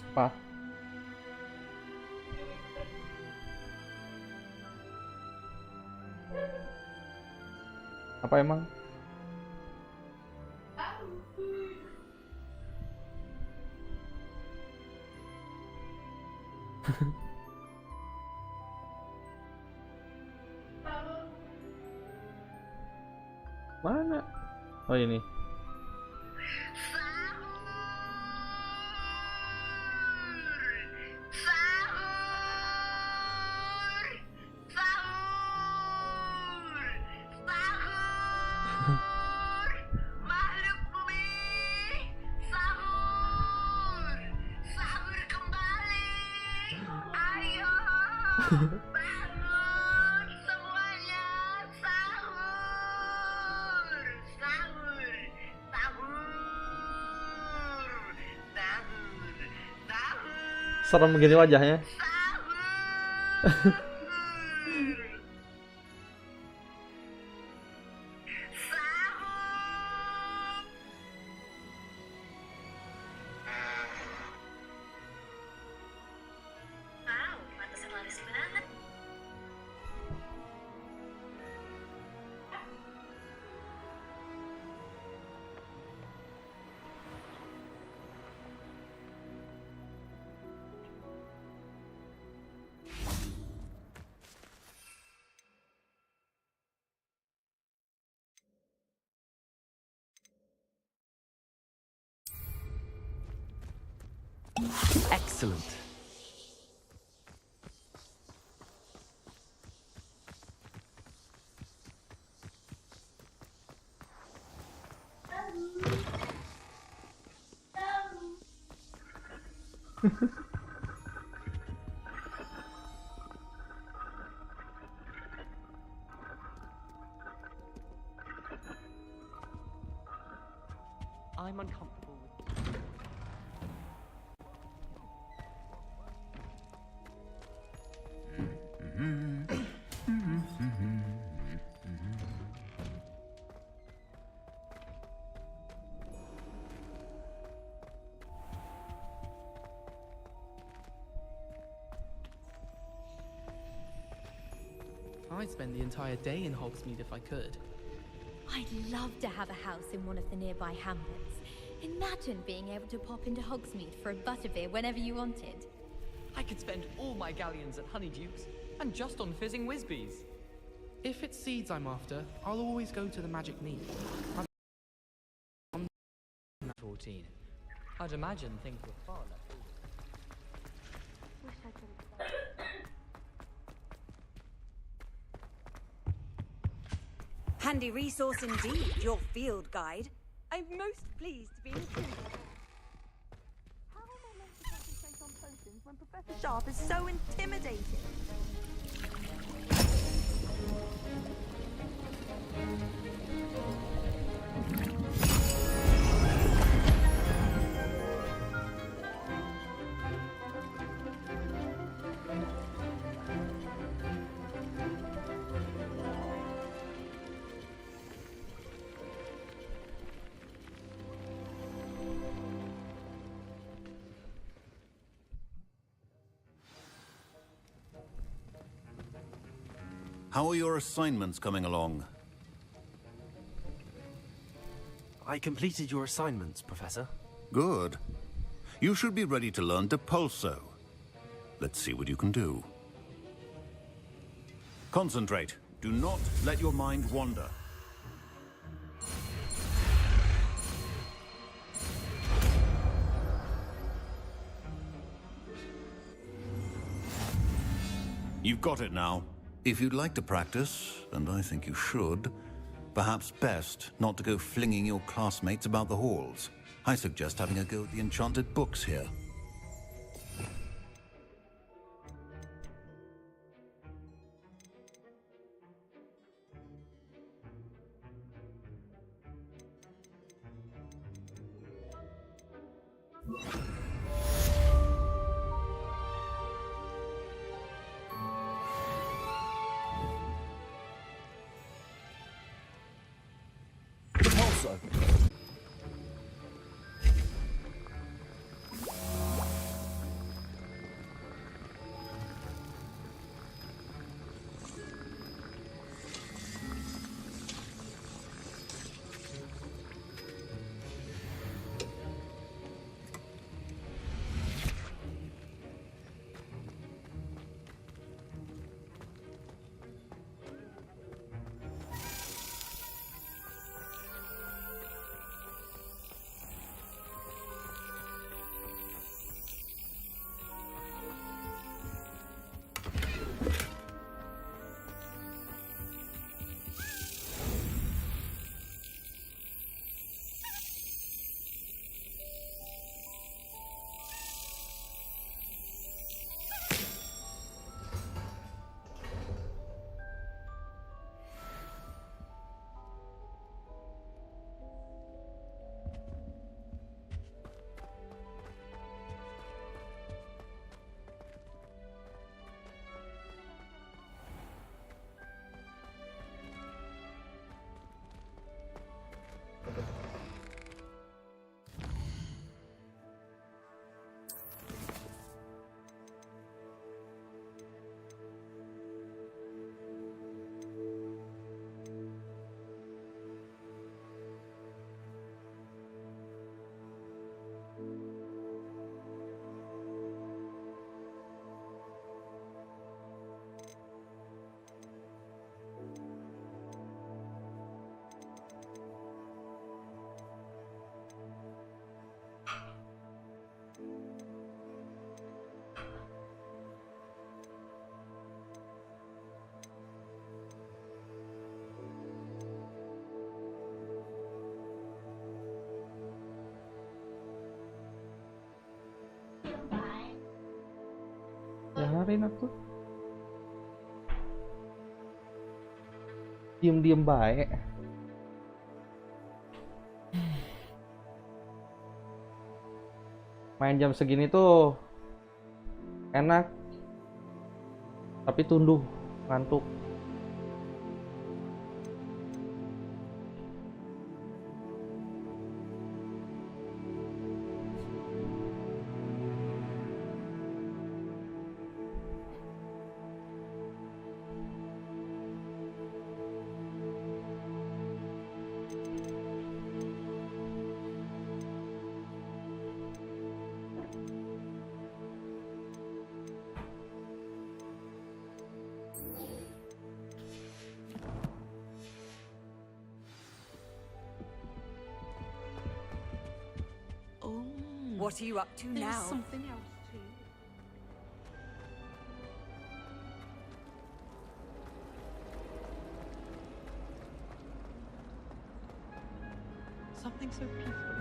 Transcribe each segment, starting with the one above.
Apa? Apa emang? Mana? Oh ini. Bangun semuanya, sahur, sahur, sahur, sahur, sahur. Serem begini wajahnya. Sahur. Wow, pantesan laris banget. Excellent. I'm uncomfortable with I'd spend the entire day in Hogsmeade if I could. I'd love to have a house in one of the nearby hamlets. Imagine being able to pop into Hogsmeade for a butterbeer whenever you wanted. I could spend all my galleons at Honeydukes and just on fizzing Whizbees. If it's seeds I'm after, I'll always go to the Magic Mead. 14. I'd imagine things were far less. Handy resource indeed, your field guide. I'm most pleased to be included. How am I meant to concentrate on potions when Professor Sharp is so intimidating? How are your assignments coming along? I completed your assignments, Professor. Good. You should be ready to learn Depulso. Let's see what you can do. Concentrate. Do not let your mind wander. You've got it now. If you'd like to practice, and I think you should, perhaps best not to go flinging your classmates about the halls. I suggest having a go at the enchanted books here. Depulso. biarin aku. Diem-diem baik. Main jam segini tuh enak, tapi tunduh, ngantuk. What are you up to There's now? something else too. Something so peaceful.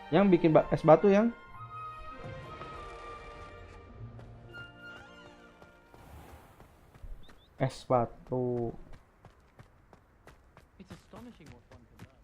Yang bikin es batu yang es batu. It's astonishing what one can learn.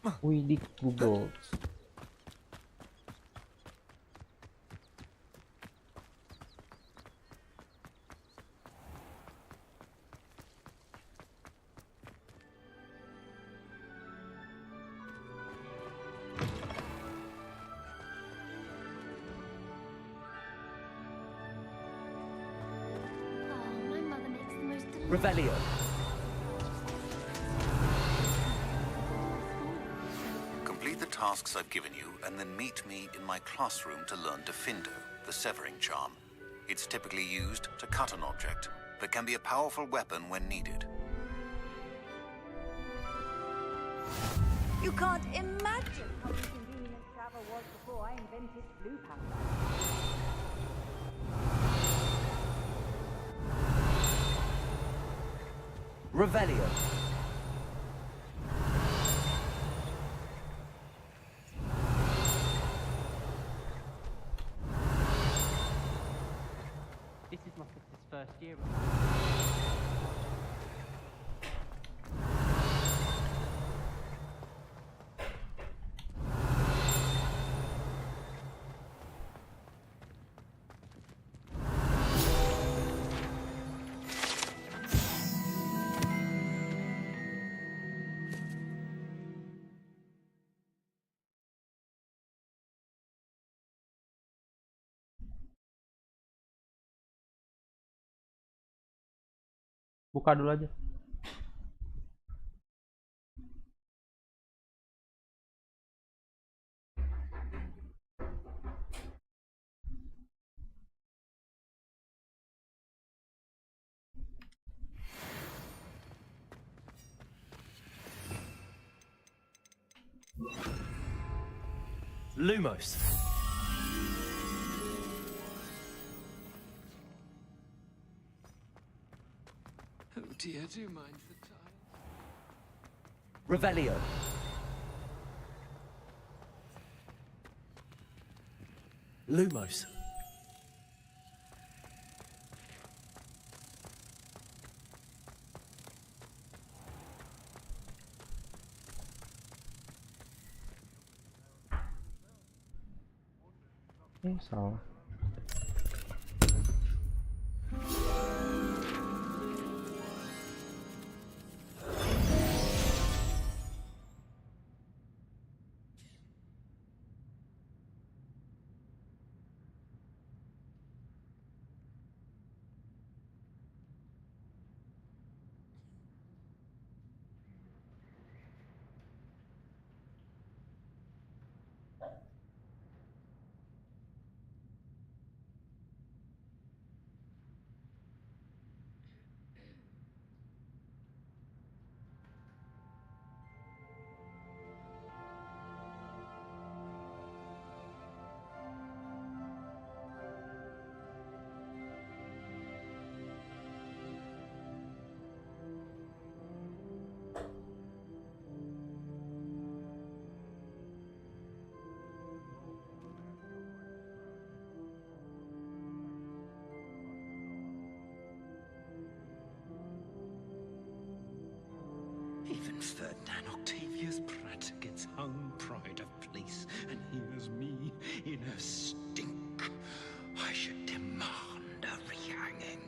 Widih, Google. Oh, my mother makes the most delicious. Revelio. Complete the tasks I've given you, and then meet me in my classroom to learn Defindo, the severing charm. It's typically used to cut an object, but can be a powerful weapon when needed. You can't imagine how inconvenient travel was before I invented blue powder. Revelio. This is my sister's first year. Buka dulu aja. Lumos. Oh dear, do you mind the time? Revelio. Lumos. Salah. Even Ferdinand Octavius Pratt gets hung pride of place, and here's me in a stink. I should demand a rehanging.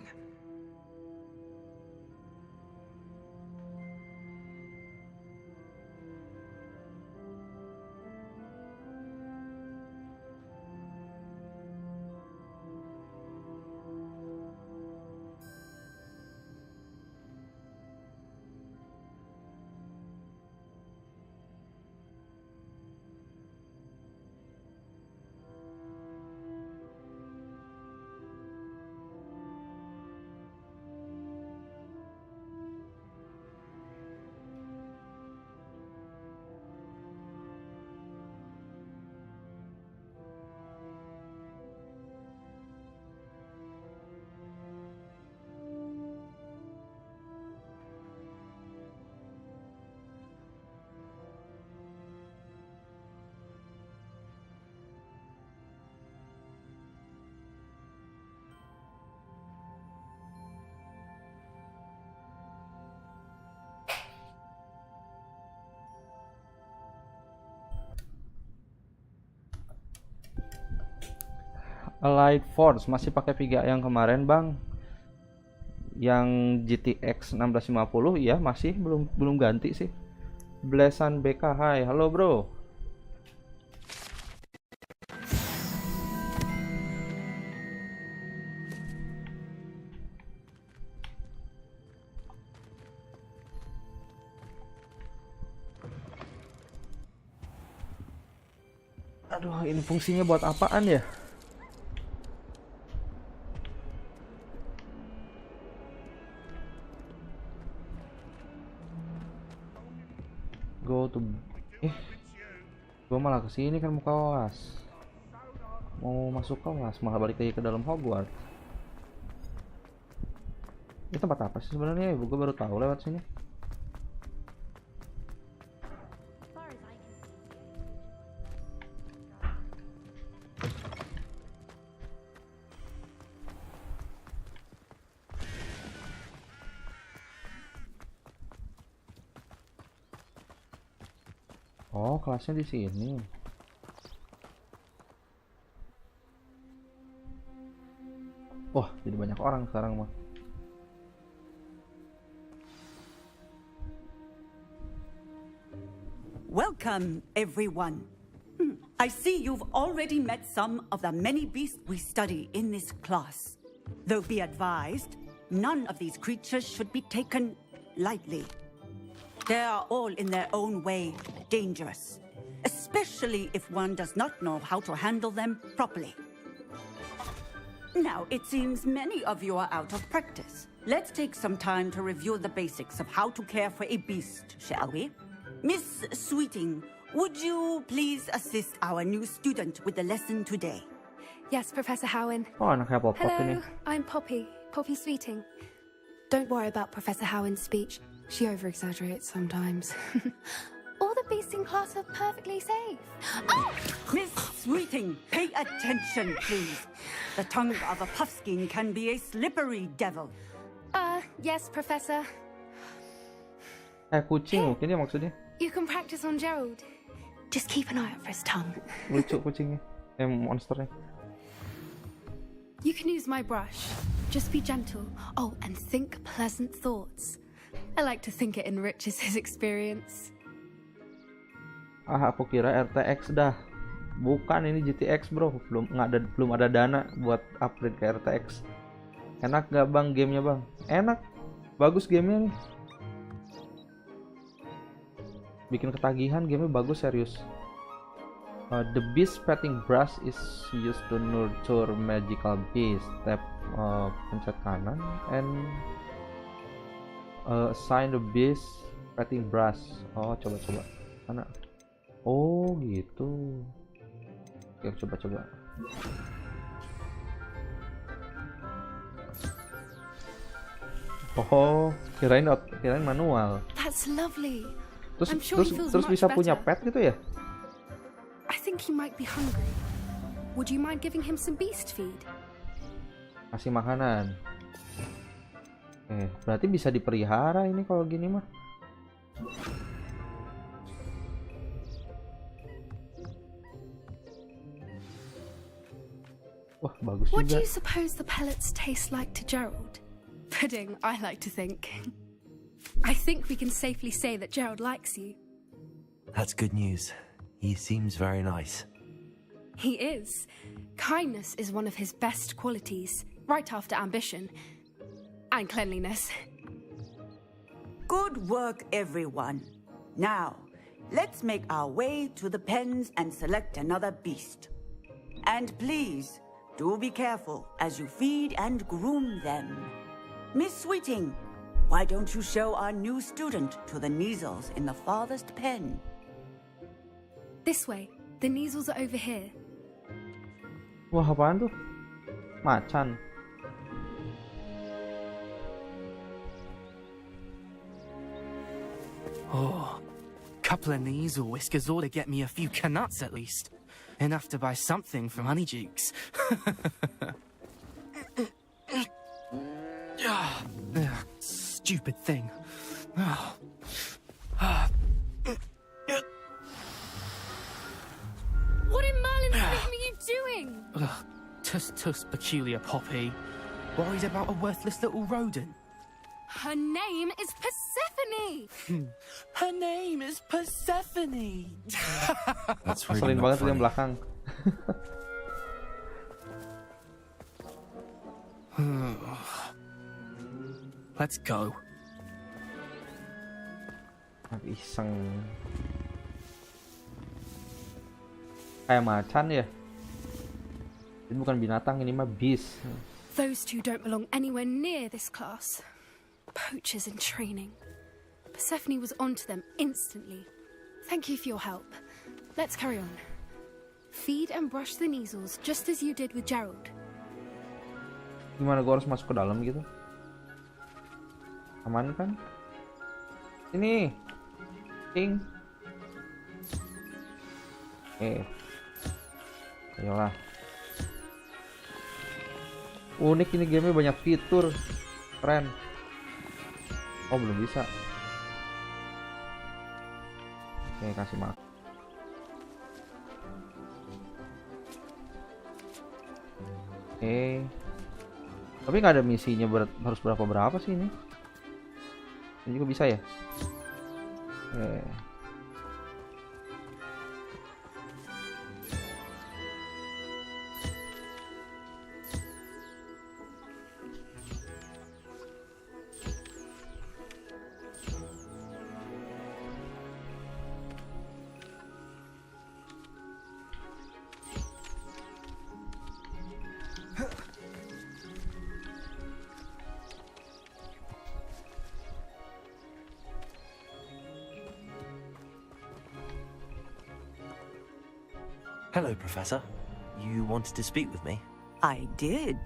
Allied Force masih pakai Viga yang kemarin, Bang. Yang GTX 1650 ya masih belum ganti sih. Blesan BK, hai, halo bro. Aduh, ini fungsinya buat apaan ya? Go to gua malah kesini kan mau kelas, mau masuk kelas malah balik lagi ke dalam Hogwarts. Ini tempat apa sih sebenarnya? Gua baru tahu lewat sini. Oh, kelasnya di sini. Wah, jadi banyak orang sekarang mah. Welcome, everyone. I see you've already met some of the many beasts we study in this class. Though be advised, none of these creatures should be taken lightly. They are all in their own way dangerous, especially if one does not know how to handle them properly. Now, it seems many of you are out of practice. Let's take some time to review the basics of how to care for a beast, shall we? Miss Sweeting, would you please assist our new student with the lesson today? Yes, Professor Howen. Oh, anaknya Pop ini. Hello, I'm Poppy Sweeting. Don't worry about Professor Howen's speech. She over-exaggerates sometimes. All the beasts in class are perfectly safe. Oh! Miss Sweeting, pay attention, please. The tongue of a puffskein can be a slippery devil. Yes, Professor. Kucing mungkin ya maksudnya. You can practice on Gerald. Just keep an eye out for his tongue. Lucu kucingnya. Monsternya. You can use my brush. Just be gentle. Oh, and think pleasant thoughts. I like to think it enriches his experience. Aku kira RTX dah. Bukan, ini GTX bro. Belum ada dana buat upgrade ke RTX. Enak gak bang gamenya bang? Enak. Bagus gamenya nih. Bikin ketagihan, gamenya bagus serius. The beast petting brush is used to nurture magical beast. Tap pencet kanan and assign the beast petting brush. Oh, coba mana? Oh, gitu. Oke, coba. Oh, kirain manual. That's lovely. Terus bisa punya pet gitu ya? I think he might be hungry. Would you mind giving him some beast feed? Kasih makanan. Berarti bisa dipelihara ini kalau gini mah. Wah, bagus What do juga. you suppose the pellets taste like to Gerald? Pudding, I like to think. I think we can safely say that Gerald likes you. That's good news. He seems very nice. He is. Kindness is one of his best qualities, right after ambition. And cleanliness. Good work, everyone. Now, let's make our way to the pens and select another beast. And please, do be careful as you feed and groom them. Miss Sweeting, why don't you show our new student to the Neasels in the farthest pen? This way. The Neasels are over here. Wah, apaan tuh? Macan. Oh, couple of Neasel whiskers ought to get me a few canuts at least. Enough to buy something from Honeydukes. Stupid thing. What in Merlin's name are you doing? Tus peculiar Poppy. Worried about a worthless little rodent? Her name is Persephone! Her name is Persephone! That's really Ngeselin not banget tuh yang funny. belakang. Let's go. Iseng. Kayak macan ya. Ini bukan binatang, ini mah beast. Those two don't belong anywhere near this class. Poachers in training. Persephone was onto them instantly. Thank you for your help. Let's carry on. Feed and brush the measles just as you did with Gerald. Gimana gue harus masuk ke dalam gitu? Aman kan? Ini King. Ayolah. Unik ini gamenya, banyak fitur. Keren. Oh belum bisa. Oke, kasih maaf. Tapi nggak ada misinya harus berapa sih ini? Ini juga bisa ya? Hello, Professor. You wanted to speak with me? I did.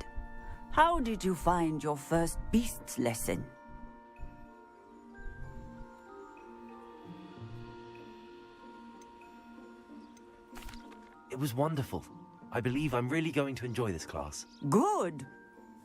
How did you find your first beasts lesson? It was wonderful. I believe I'm really going to enjoy this class. Good.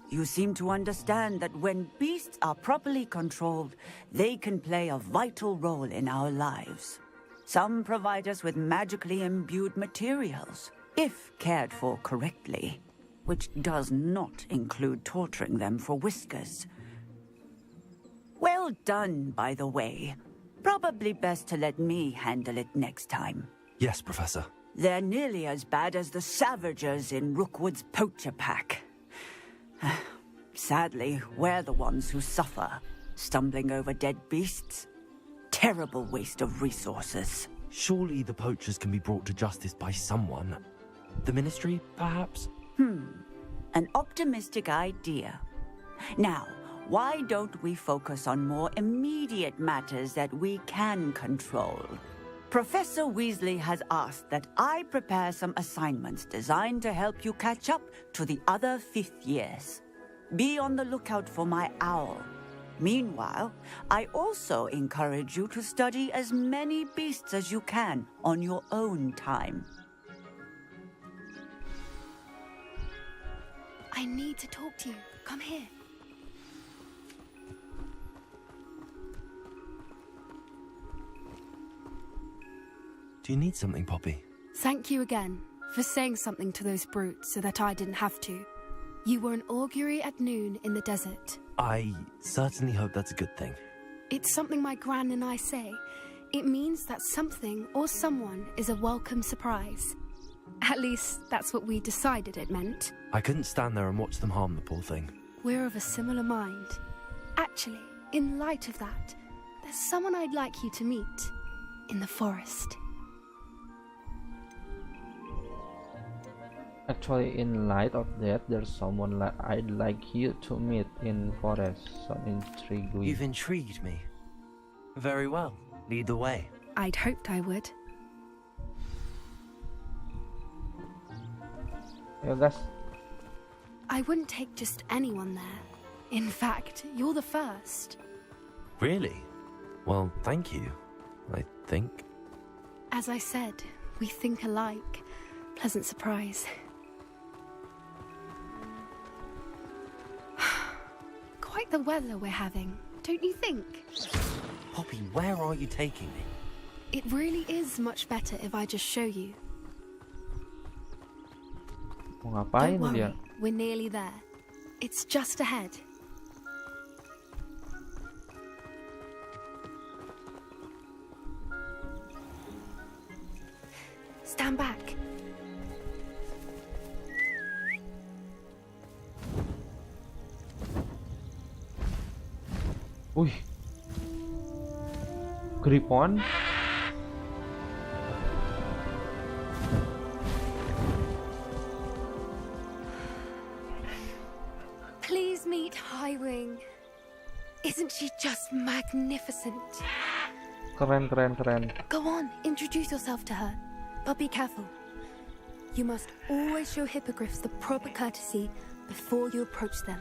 You seem to understand that when beasts are properly controlled, they can play a vital role in our lives. Some provide us with magically imbued materials, if cared for correctly, which does not include torturing them for whiskers. Well done, by the way. Probably best to let me handle it next time. Yes, Professor. They're nearly as bad as the Savagers in Rookwood's poacher pack. Sadly, we're the ones who suffer, stumbling over dead beasts. Terrible waste of resources. Surely the poachers can be brought to justice by someone. The Ministry, perhaps? An optimistic idea. Now, why don't we focus on more immediate matters that we can control? Professor Weasley has asked that I prepare some assignments designed to help you catch up to the other 5th years. Be on the lookout for my owl. Meanwhile, I also encourage you to study as many beasts as you can on your own time. I need to talk to you. Come here. Do you need something, Poppy? Thank you again for saying something to those brutes so that I didn't have to. You were an augury at noon in the desert. I certainly hope that's a good thing. It's something my gran and I say. It means that something or someone is a welcome surprise. At least, that's what we decided it meant. I couldn't stand there and watch them harm the poor thing. We're of a similar mind. Actually, in light of that, there's someone I'd like you to meet. In the forest. Actually, in light of that, there's someone I'd like you to meet in forest. So intrigued with. You've intrigued me. Very well. Lead the way. I'd hoped I would. Yo guys. I wouldn't take just anyone there. In fact, you're the first. Really? Well, thank you, I think. As I said, we think alike. Pleasant surprise. Quite the weather we're having, don't you think? Poppy, where are you taking me? It really is much better if I just show you. Mau ngapain Don't worry, dia? we're nearly there. It's just ahead. Stand back. Wih. Grip on. Please meet Highwing. Isn't she just magnificent? Keren. Go on, introduce yourself to her. But be careful. You must always show hippogriffs the proper courtesy before you approach them.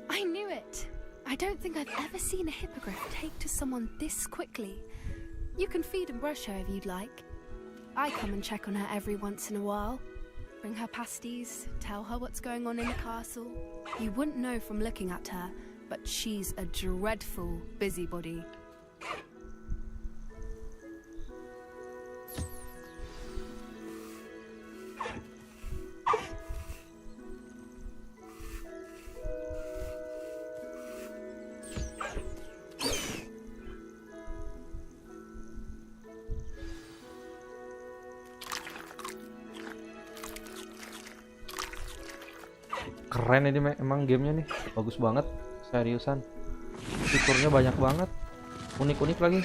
I knew it. I don't think I've ever seen a hippogriff take to someone this quickly. You can feed and brush her if you'd like. I come and check on her every once in a while. Bring her pasties, tell her what's going on in the castle. You wouldn't know from looking at her, but she's a dreadful busybody. Keren ini emang gamenya nih, bagus banget, seriusan. Fiturnya banyak banget, unik-unik lagi.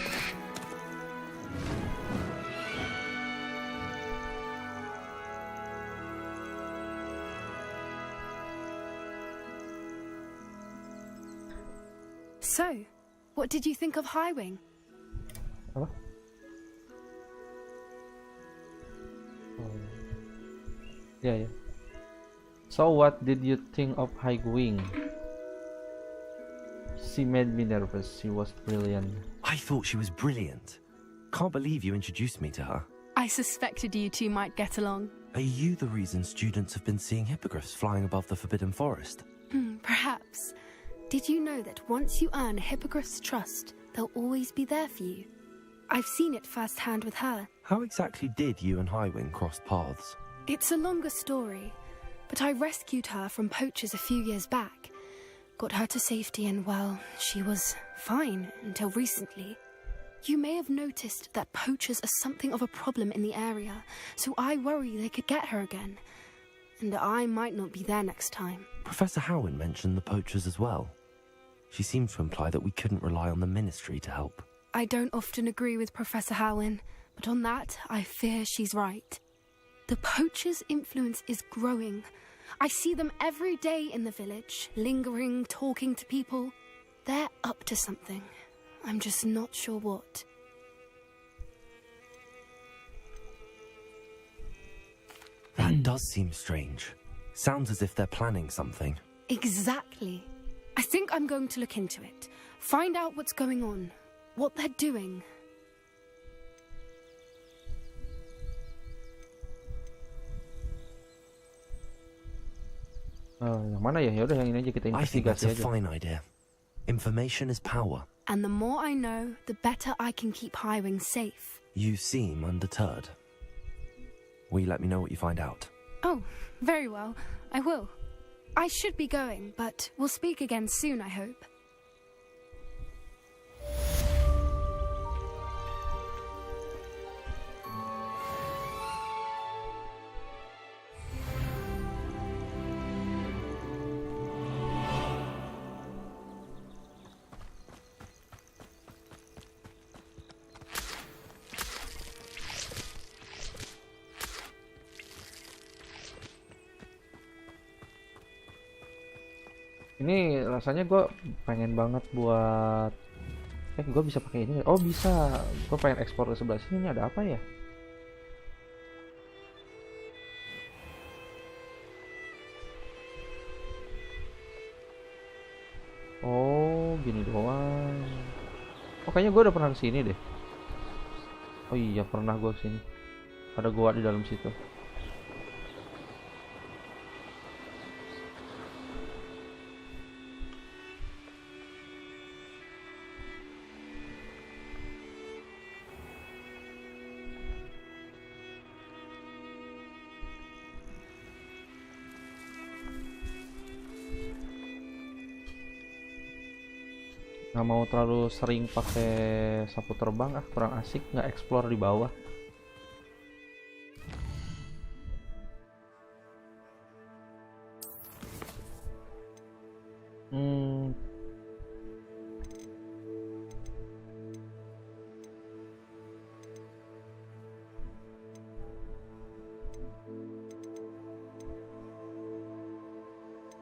So, what did you think of Highwing? Apa? Ya. So what did you think of Highwing? She made me nervous. She was brilliant. I thought she was brilliant. Can't believe you introduced me to her. I suspected you two might get along. Are you the reason students have been seeing hippogriffs flying above the Forbidden Forest? Perhaps. Did you know that once you earn a hippogriff's trust, they'll always be there for you? I've seen it firsthand with her. How exactly did you and Highwing cross paths? It's a longer story, but I rescued her from poachers a few years back. Got her to safety and, well, she was fine until recently. You may have noticed that poachers are something of a problem in the area, so I worry they could get her again. And I might not be there next time. Professor Howin mentioned the poachers as well. She seemed to imply that we couldn't rely on the Ministry to help. I don't often agree with Professor Howin, but on that, I fear she's right. The poachers' influence is growing. I see them every day in the village, lingering, talking to people. They're up to something. I'm just not sure what. That does seem strange. Sounds as if they're planning something. Exactly. I think I'm going to look into it. Find out what's going on. What they're doing. Yang mana ya? Yaudah yang ini aja kita I think that's investigasi a aja. fine idea. Information is power. And the more I know, the better I can keep Highwing safe. You seem undeterred. Will you let me know what you find out? Oh, very well. I will. I should be going, but we'll speak again soon, I hope. Ini rasanya gue pengen banget buat gue bisa pakai ini. Oh bisa, gue pengen ekspor ke sebelah sini. Ini ada apa ya? Oh gini doang. Oh, kayaknya gue udah pernah kesini deh. Oh iya, pernah gue kesini. Ada gua di dalam situ. Nggak mau terlalu sering pakai sapu terbang, kurang asik nggak explore di bawah.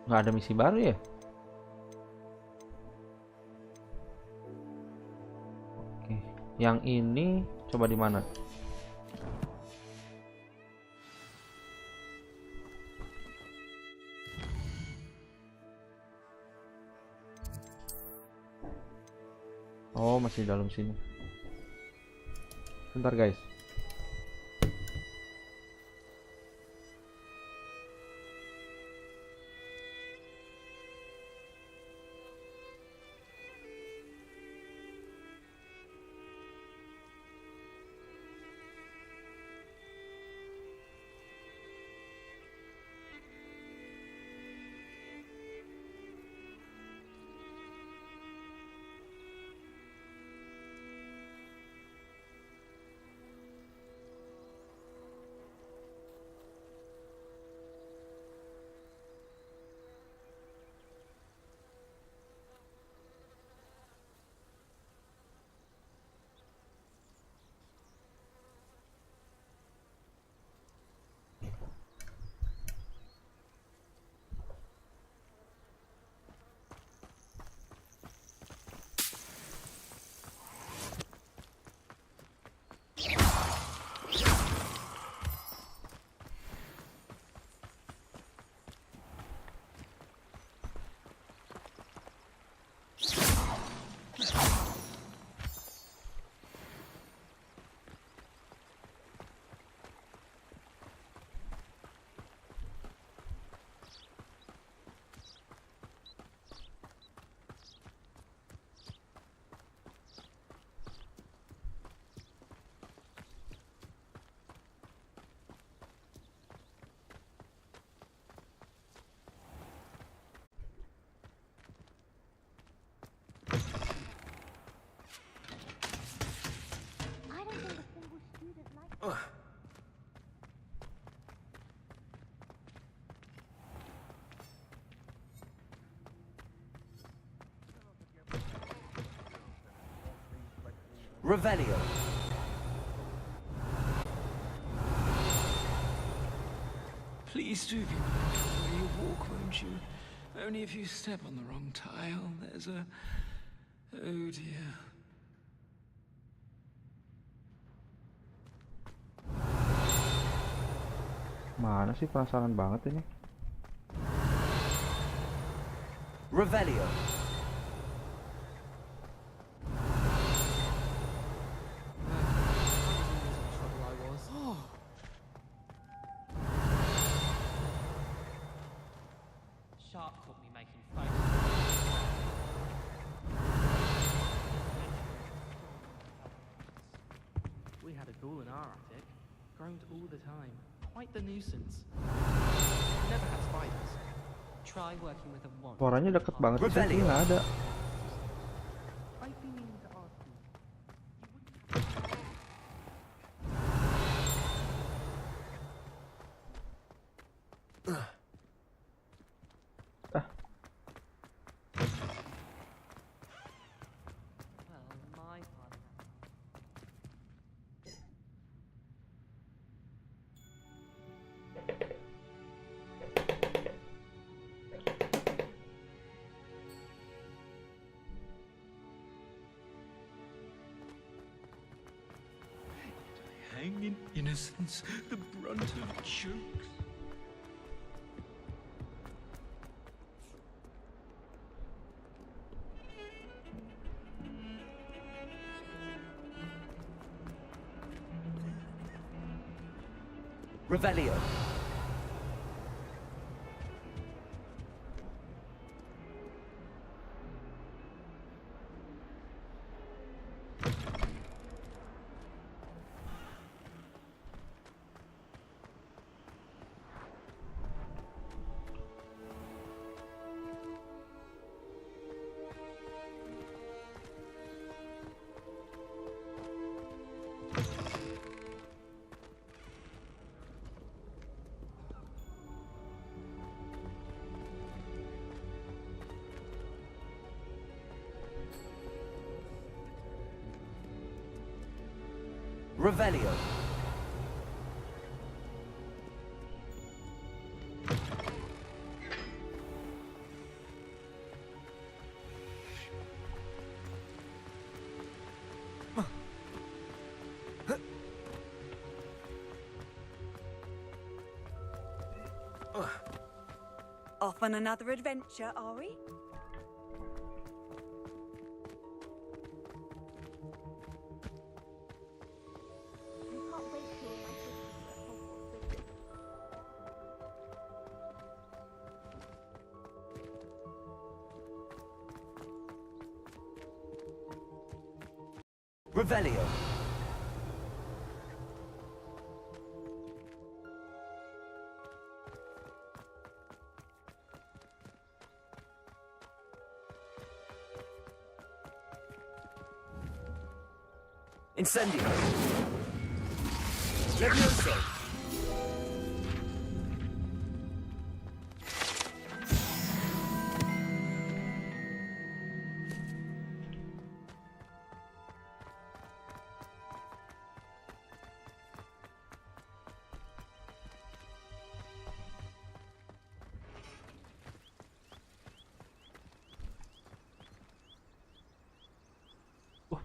Nggak ada misi baru ya? Oke, yang ini coba di mana? Oh, masih di dalam sini. Bentar guys. Revelio. Please do be mindful where you walk, won't you? Only if you step on the wrong tile, there's a... Oh dear. Mana sih, penasaran banget ini. Revelio. Shark caught me making phone. We had a ghoul in our attic. Groaned all the time. Quite the nuisance. Never had spiders. Try working with a wand. Suaranya deket banget sih, tapi nggak ada. I've been meaning to ask you. Hang in innocence, the brunt of jokes. Revelio. Revelio. Off on another adventure, are we? Revelio. Incendio. Levioso.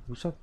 Buset.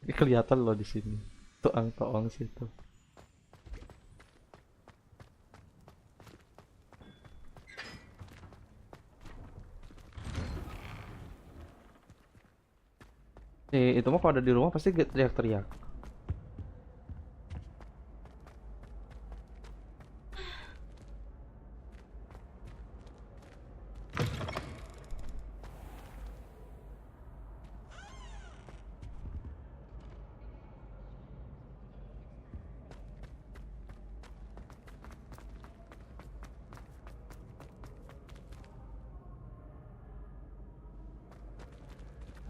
Ini kelihatan loh di sini. Toang-toang situ. Itu mah kalau ada di rumah pasti teriak-teriak.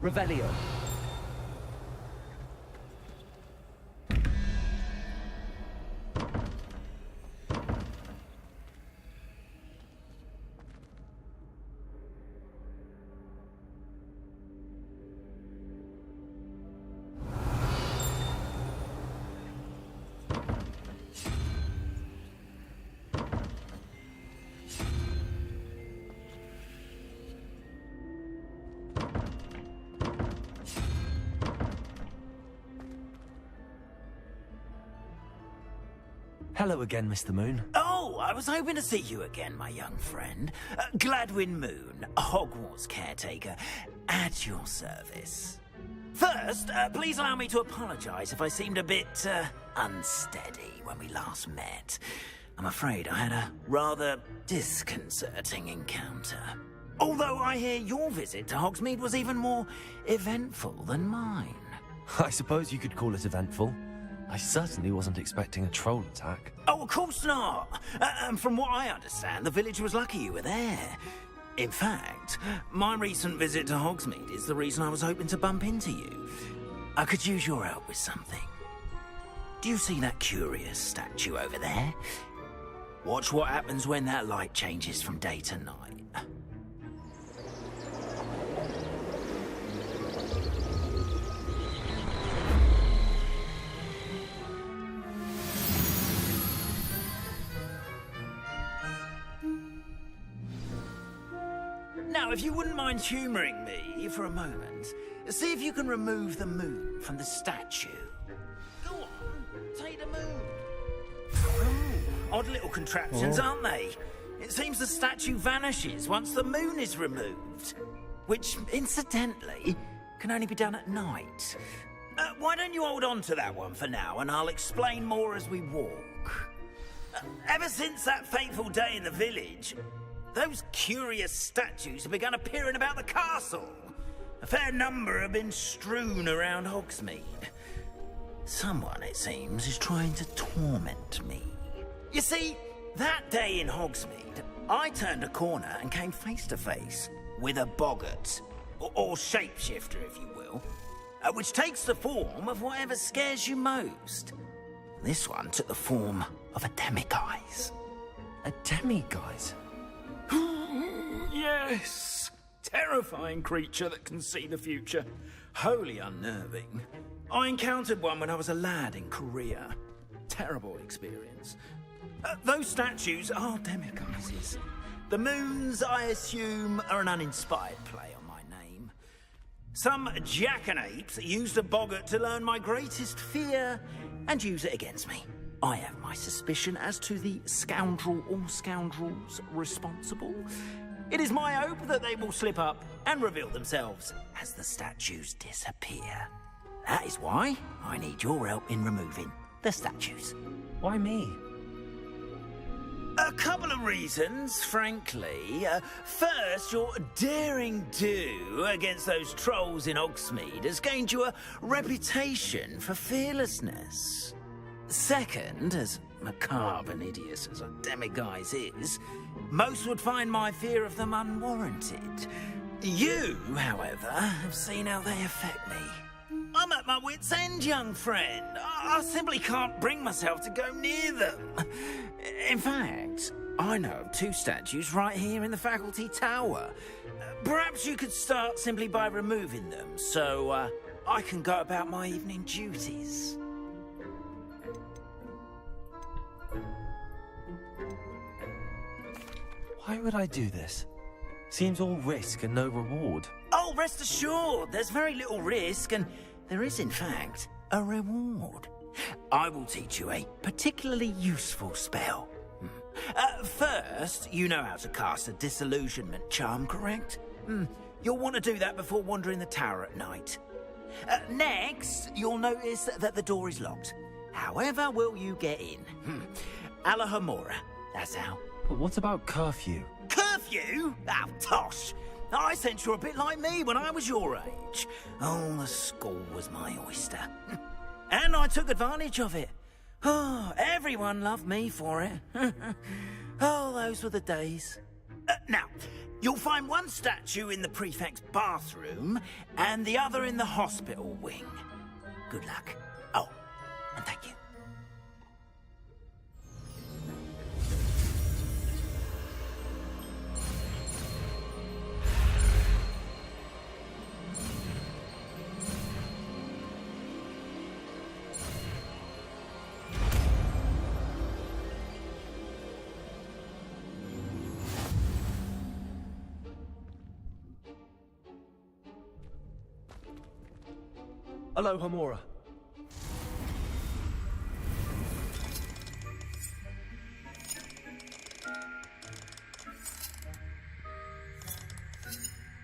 Revelio. Hello again, Mr. Moon. Oh, I was hoping to see you again, my young friend. Gladwin Moon, Hogwarts caretaker, at your service. First, please allow me to apologise if I seemed a bit, unsteady when we last met. I'm afraid I had a rather disconcerting encounter. Although I hear your visit to Hogsmeade was even more eventful than mine. I suppose you could call it eventful. I certainly wasn't expecting a troll attack. Oh, of course not. And from what I understand, the village was lucky you were there. In fact, my recent visit to Hogsmeade is the reason I was hoping to bump into you. I could use your help with something. Do you see that curious statue over there? Watch what happens when that light changes from day to night. Now, if you wouldn't mind humouring me for a moment, see if you can remove the moon from the statue. Go on, take the moon. Ooh, odd little contraptions, aren't they? It seems the statue vanishes once the moon is removed. Which, incidentally, can only be done at night. Why don't you hold on to that one for now, and I'll explain more as we walk. Ever since that fateful day in the village, those curious statues have begun appearing about the castle. A fair number have been strewn around Hogsmeade. Someone, it seems, is trying to torment me. You see, that day in Hogsmeade, I turned a corner and came face to face with a boggart, or shapeshifter, if you will, which takes the form of whatever scares you most. This one took the form of a demiguise. A demiguise? Yes! Terrifying creature that can see the future. Wholly unnerving. I encountered one when I was a lad in Korea. Terrible experience. Those statues are demiguises. The moons, I assume, are an uninspired play on my name. Some jackanapes used a boggart to learn my greatest fear and use it against me. I have my suspicion as to the scoundrel or scoundrels responsible. It is my hope that they will slip up and reveal themselves as the statues disappear. That is why I need your help in removing the statues. Why me? A couple of reasons, frankly. First, your daring do against those trolls in Hogsmeade has gained you a reputation for fearlessness. Second, as macabre and hideous as a demiguise is, most would find my fear of them unwarranted. You, however, have seen how they affect me. I'm at my wit's end, young friend. I simply can't bring myself to go near them. In fact, I know of two statues right here in the faculty tower. Perhaps you could start simply by removing them, so I can go about my evening duties. Why would I do this? Seems all risk and no reward. Oh, rest assured, there's very little risk, and there is, in fact, a reward. I will teach you a particularly useful spell. First, you know how to cast a disillusionment charm, correct? You'll want to do that before wandering the tower at night. Next, you'll notice that the door is locked. However will you get in? Alahamora, that's how. But what about curfew? Curfew? Oh, tosh. I sense you're a bit like me when I was your age. Oh, the school was my oyster. And I took advantage of it. Oh, everyone loved me for it. Oh, those were the days. Now, you'll find one statue in the prefect's bathroom and the other in the hospital wing. Good luck. Oh, and thank you. Hello, Hamura.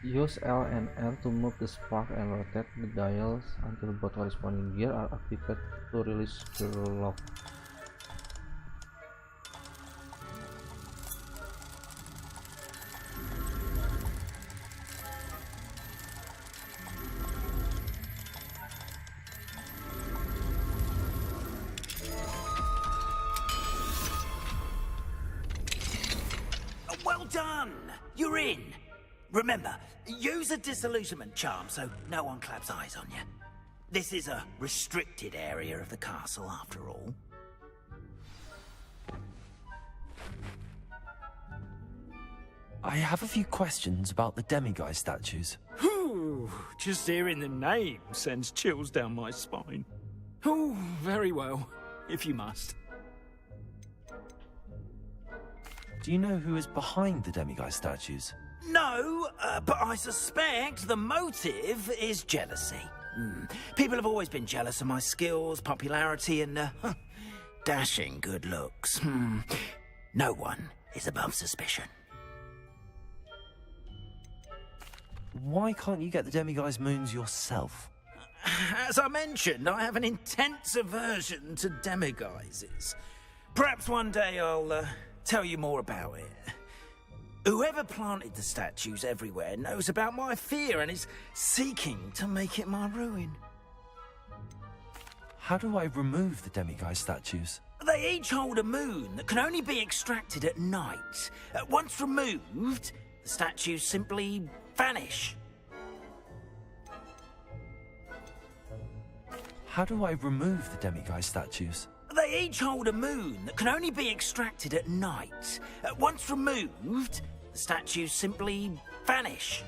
Use L and R to move the spark and rotate the dials until both corresponding gear are activated to release the lock. Well done! You're in. Remember, use a disillusionment charm so no one claps eyes on you. This is a restricted area of the castle, after all. I have a few questions about the demiguise statues. Whew, just hearing the name sends chills down my spine. Oh, very well, if you must. Do you know who is behind the demiguise statues? No, but I suspect the motive is jealousy. People have always been jealous of my skills, popularity, and dashing good looks. No one is above suspicion. Why can't you get the demiguise moons yourself? As I mentioned, I have an intense aversion to demiguises. Perhaps one day I'll tell you more about it. Whoever planted the statues everywhere knows about my fear and is seeking to make it my ruin. How do I remove the demiguise statues? They each hold a moon that can only be extracted at night. Once removed, the statues simply vanish. How do I remove the demiguise statues? They each hold a moon that can only be extracted at night. Once removed, the statues simply vanish.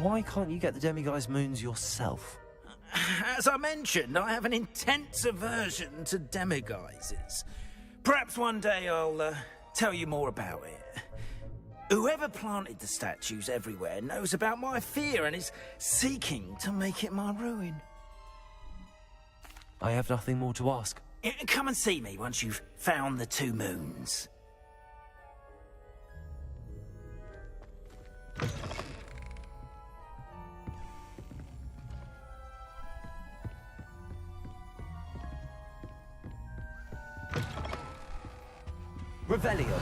Why can't you get the demiguise moons yourself? As I mentioned, I have an intense aversion to demiguises. Perhaps one day I'll tell you more about it. Whoever planted the statues everywhere knows about my fear and is seeking to make it my ruin. I have nothing more to ask. Come and see me once you've found the 2 moons. Revelio.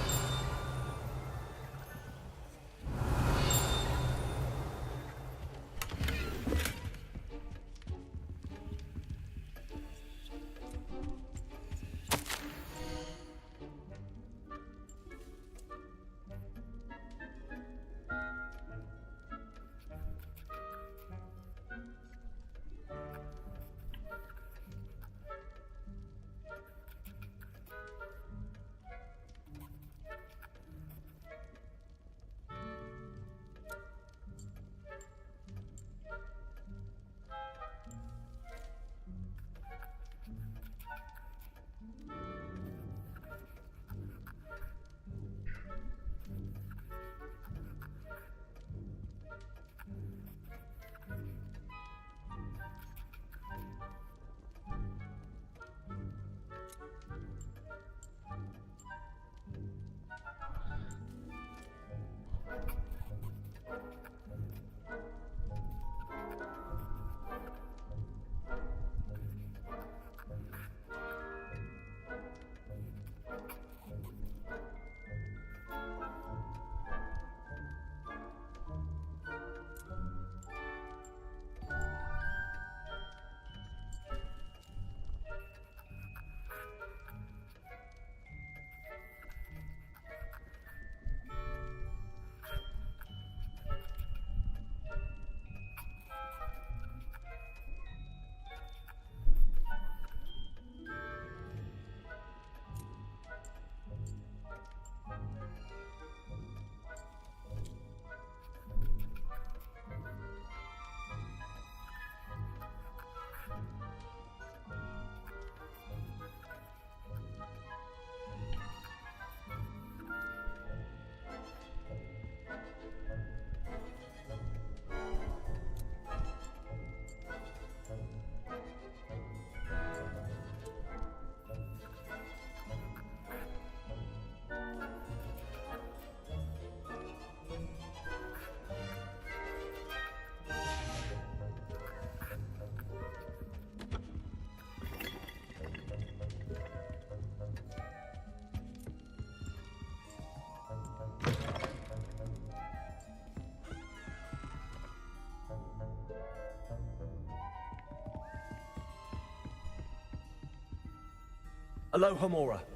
Aloha Mora.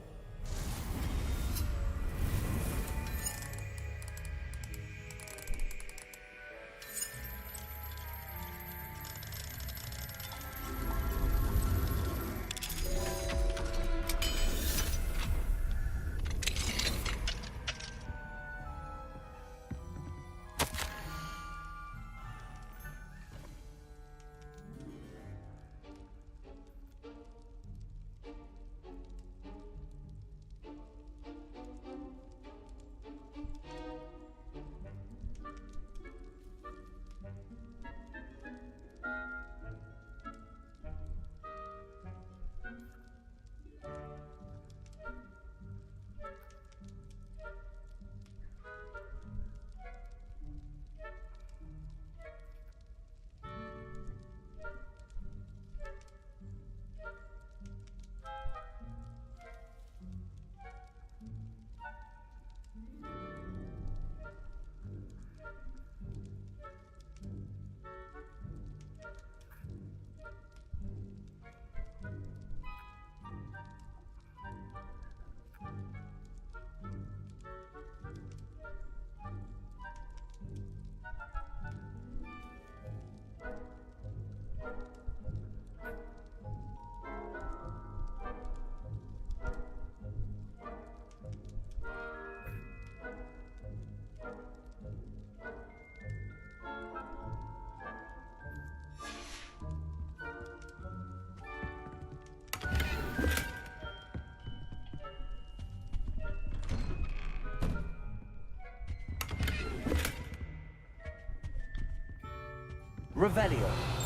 Revelio.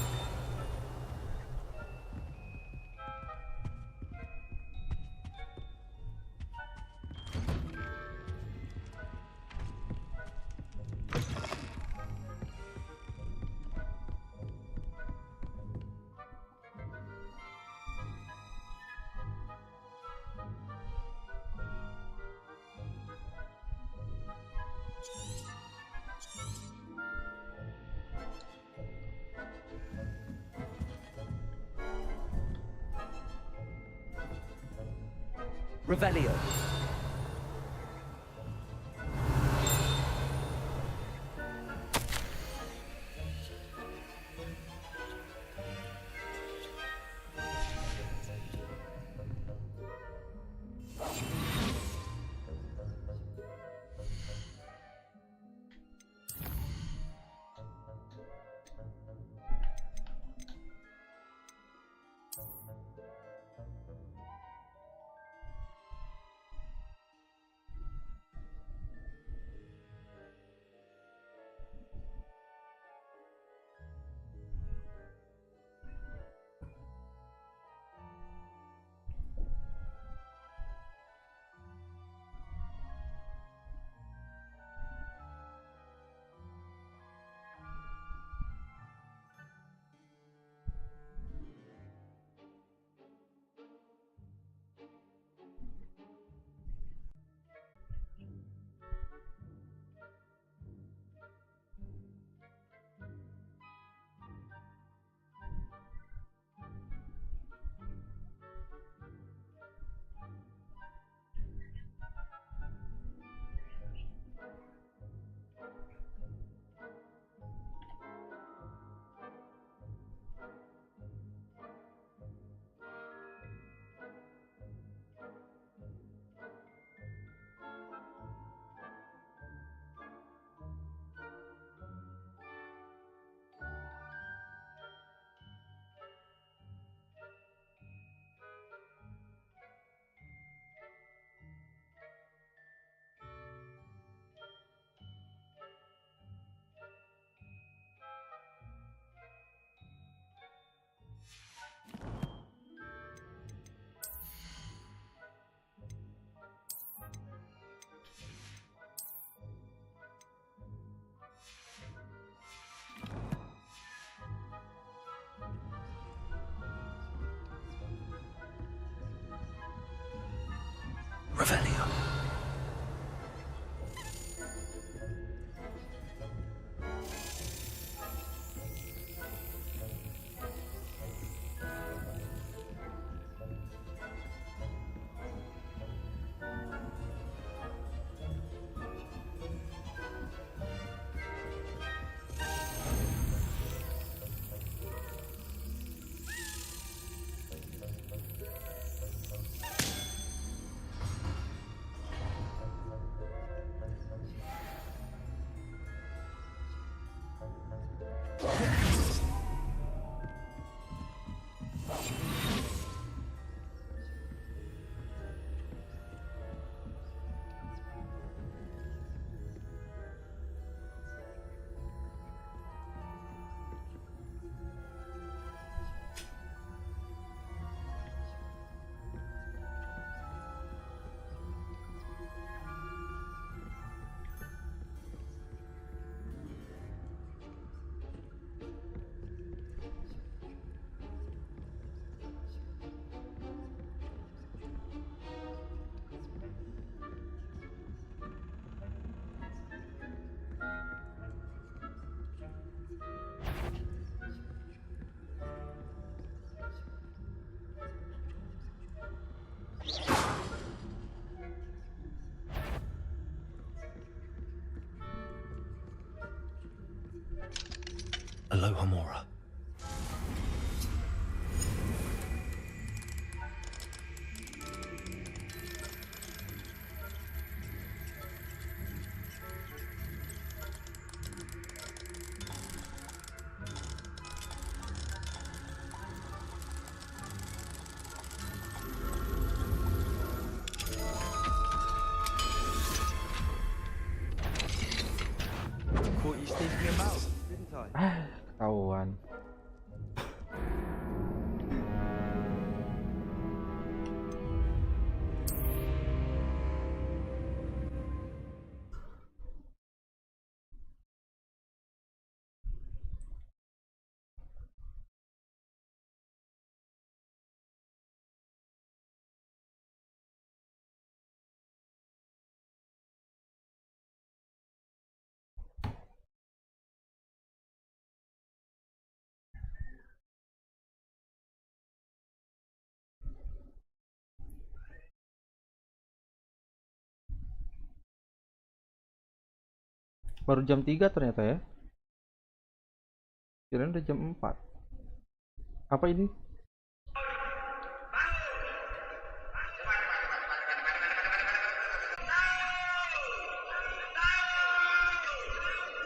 Revelio. Baru jam 3 ternyata ya. Kirain udah jam 4. Apa ini?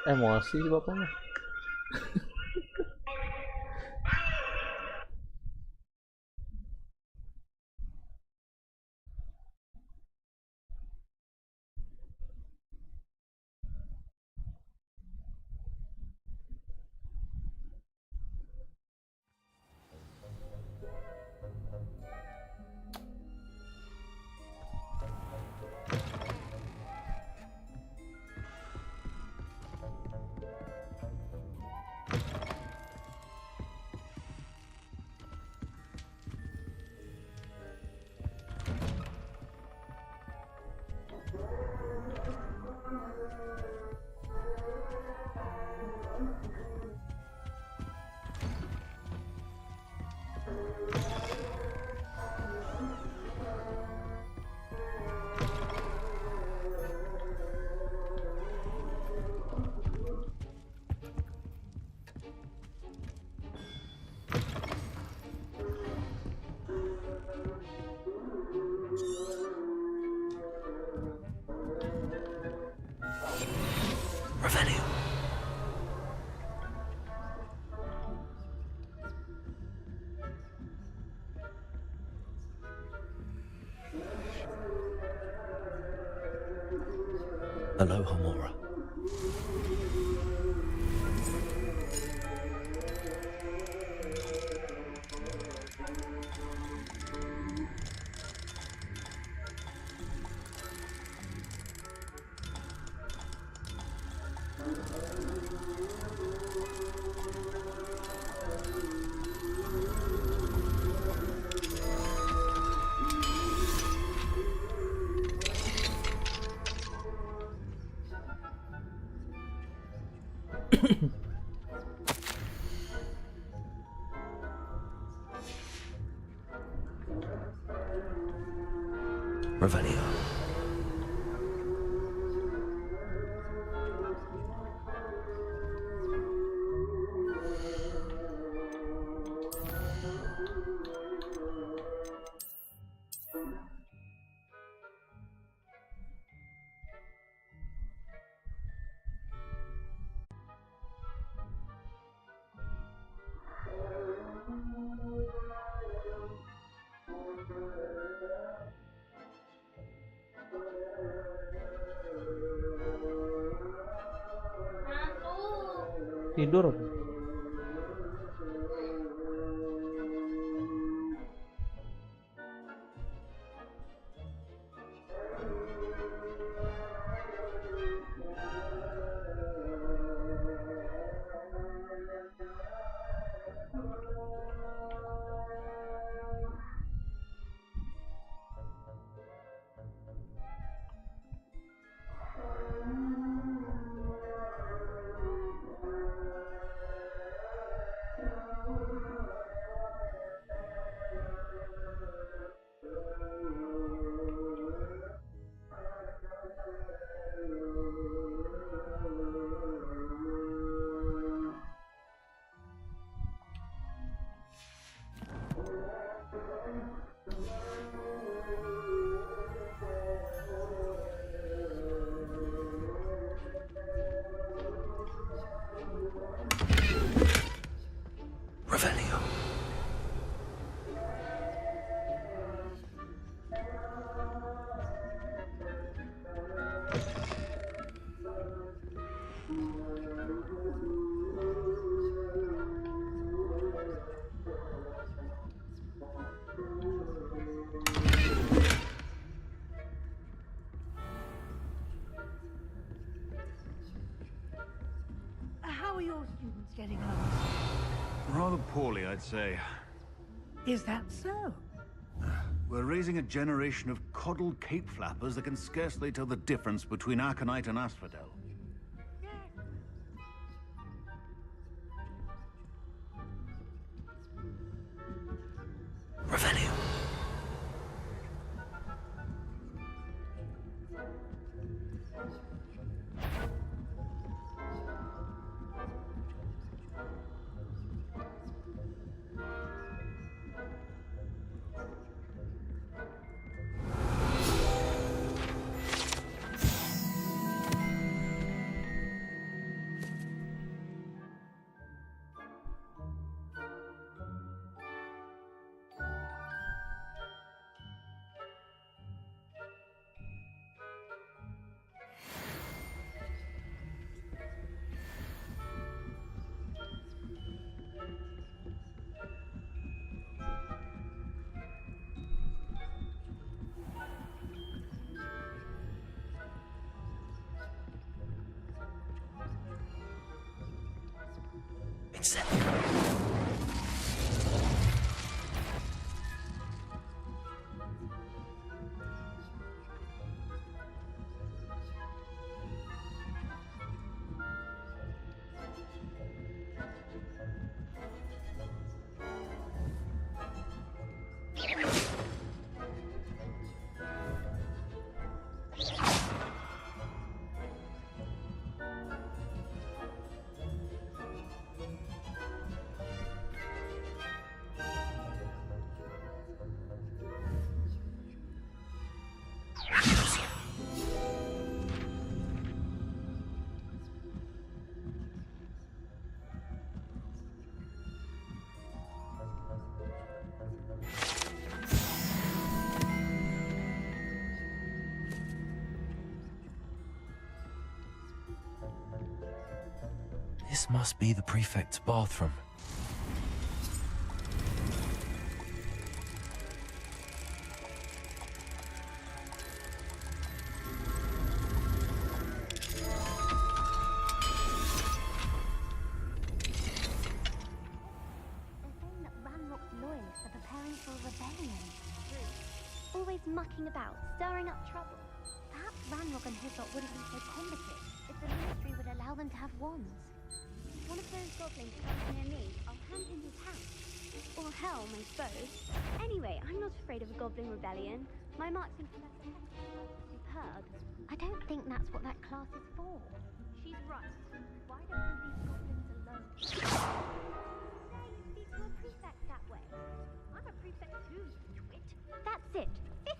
Emosi bapaknya. Aloha, Mora. Revelio. Tidur. Revelio. How are your students getting on? Rather poorly, I'd say. Is that so? We're raising a generation of coddled cape flappers that can scarcely tell the difference between aconite and asphodel. Revelio. Spirits. This must be the prefect's bathroom. Always mucking about, stirring up trouble. Perhaps Ranrock and Hislop wouldn't be so combative if the ministry would allow them to have wands. One of those goblins comes near me, I'll hand him his hat. Or helm, I suppose. Anyway, I'm not afraid of a goblin rebellion. My marks in Professor superb. I don't think that's what that class is for. She's right. Why don't we leave goblins alone? There you speak to a prefect that way. I'm a prefect too, you twit. That's it.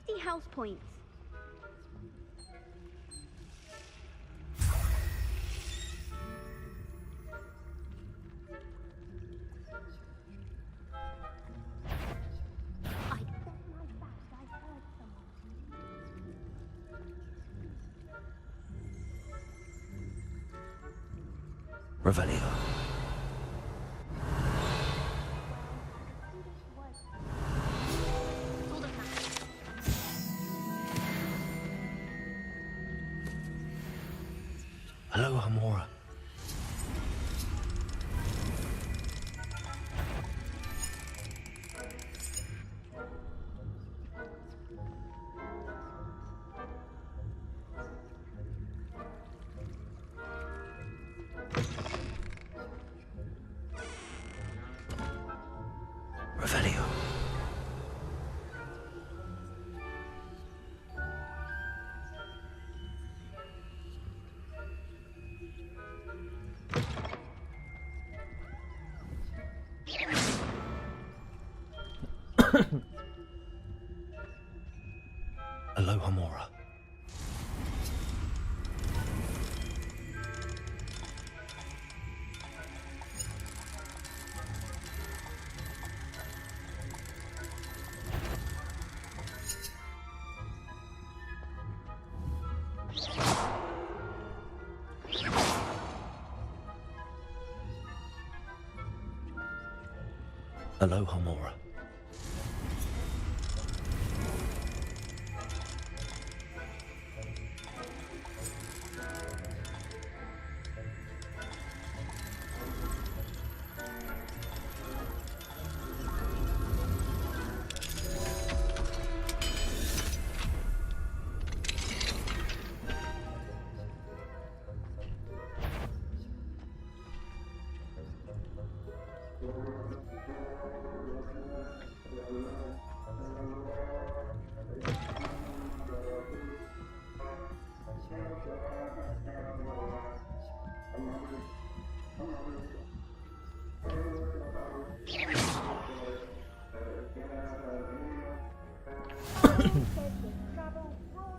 50 house points. I'd bet my back I heard someone. Revelio. Hello, Hamora. Revelio. Aloha Mora. Aloha Mora.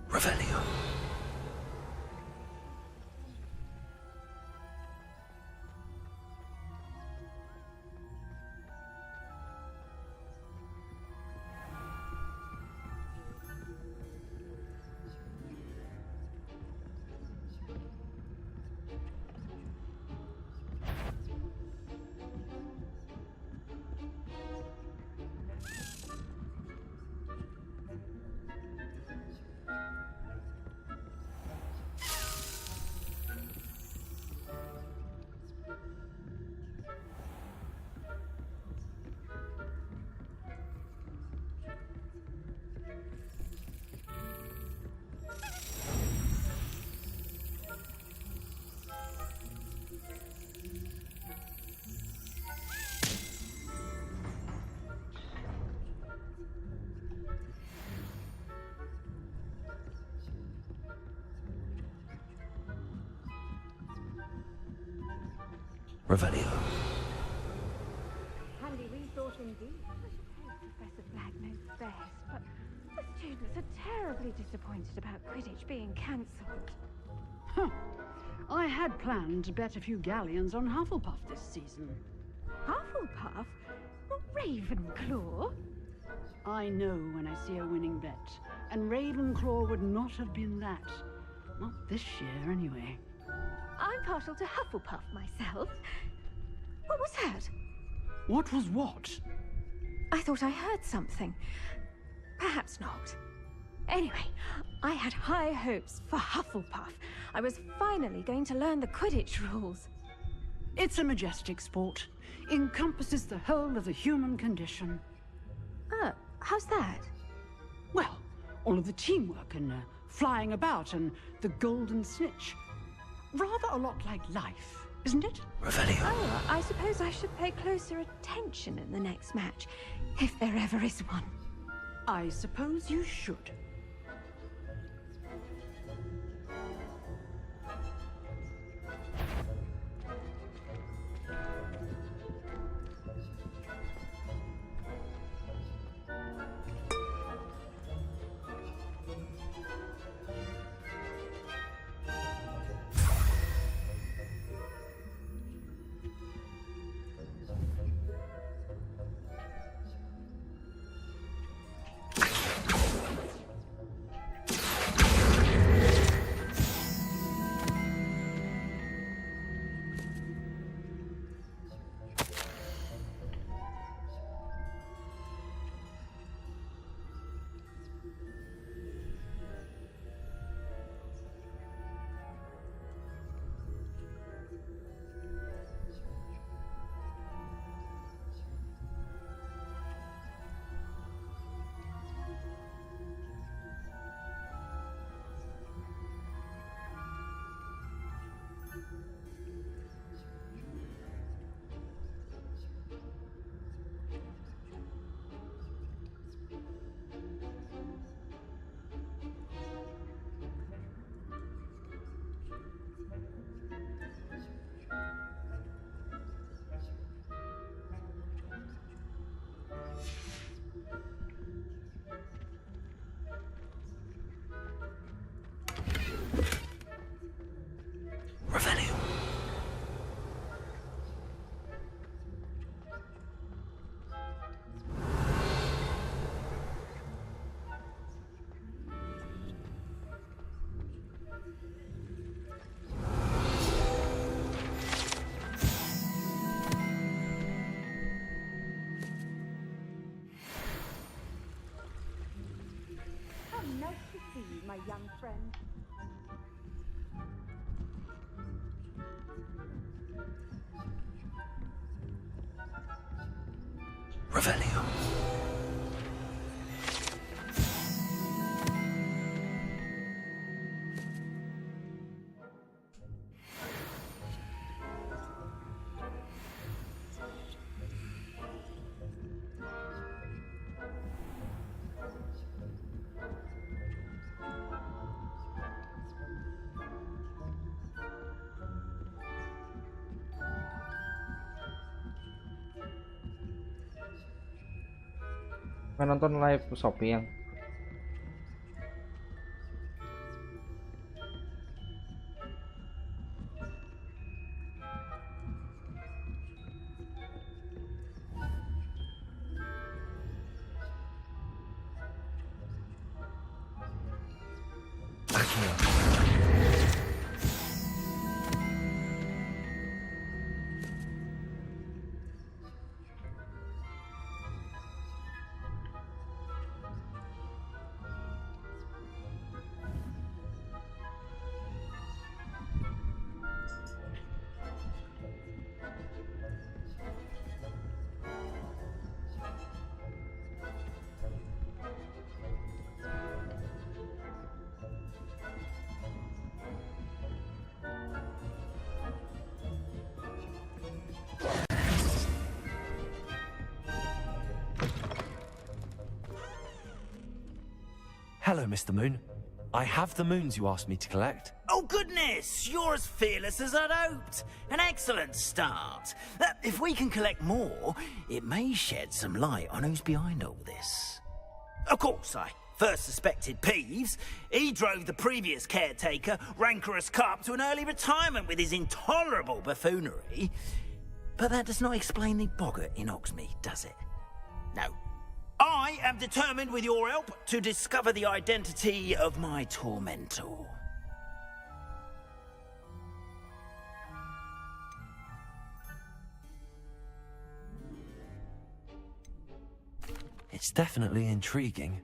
Revelio. Revelio. Handy resource indeed. I suppose Professor Black knows best, but the students are terribly disappointed about Quidditch being cancelled. Huh. I had planned to bet a few galleons on Hufflepuff this season. Hufflepuff? Not Ravenclaw? I know when I see a winning bet, and Ravenclaw would not have been that. Not this year, anyway. I'm partial to Hufflepuff myself. What was that? What was what? I thought I heard something. Perhaps not. Anyway, I had high hopes for Hufflepuff. I was finally going to learn the Quidditch rules. It's a majestic sport. Encompasses the whole of the human condition. How's that? Well, all of the teamwork and flying about and the golden snitch. Rather a lot like life, isn't it? Revelio. Oh, I suppose I should pay closer attention in the next match, if there ever is one. I suppose you should. Revelio. How nice to see you, my young friend. Revelio. Menonton live shopping. Hello, Mr. Moon. I have the moons you asked me to collect. Oh, goodness! You're as fearless as I'd hoped. An excellent start. If we can collect more, it may shed some light on who's behind all this. Of course, I first suspected Peeves. He drove the previous caretaker, rancorous Carp, to an early retirement with his intolerable buffoonery. But that does not explain the boggart in Hogsmeade, does it? No. I am determined, with your help, to discover the identity of my tormentor. It's definitely intriguing.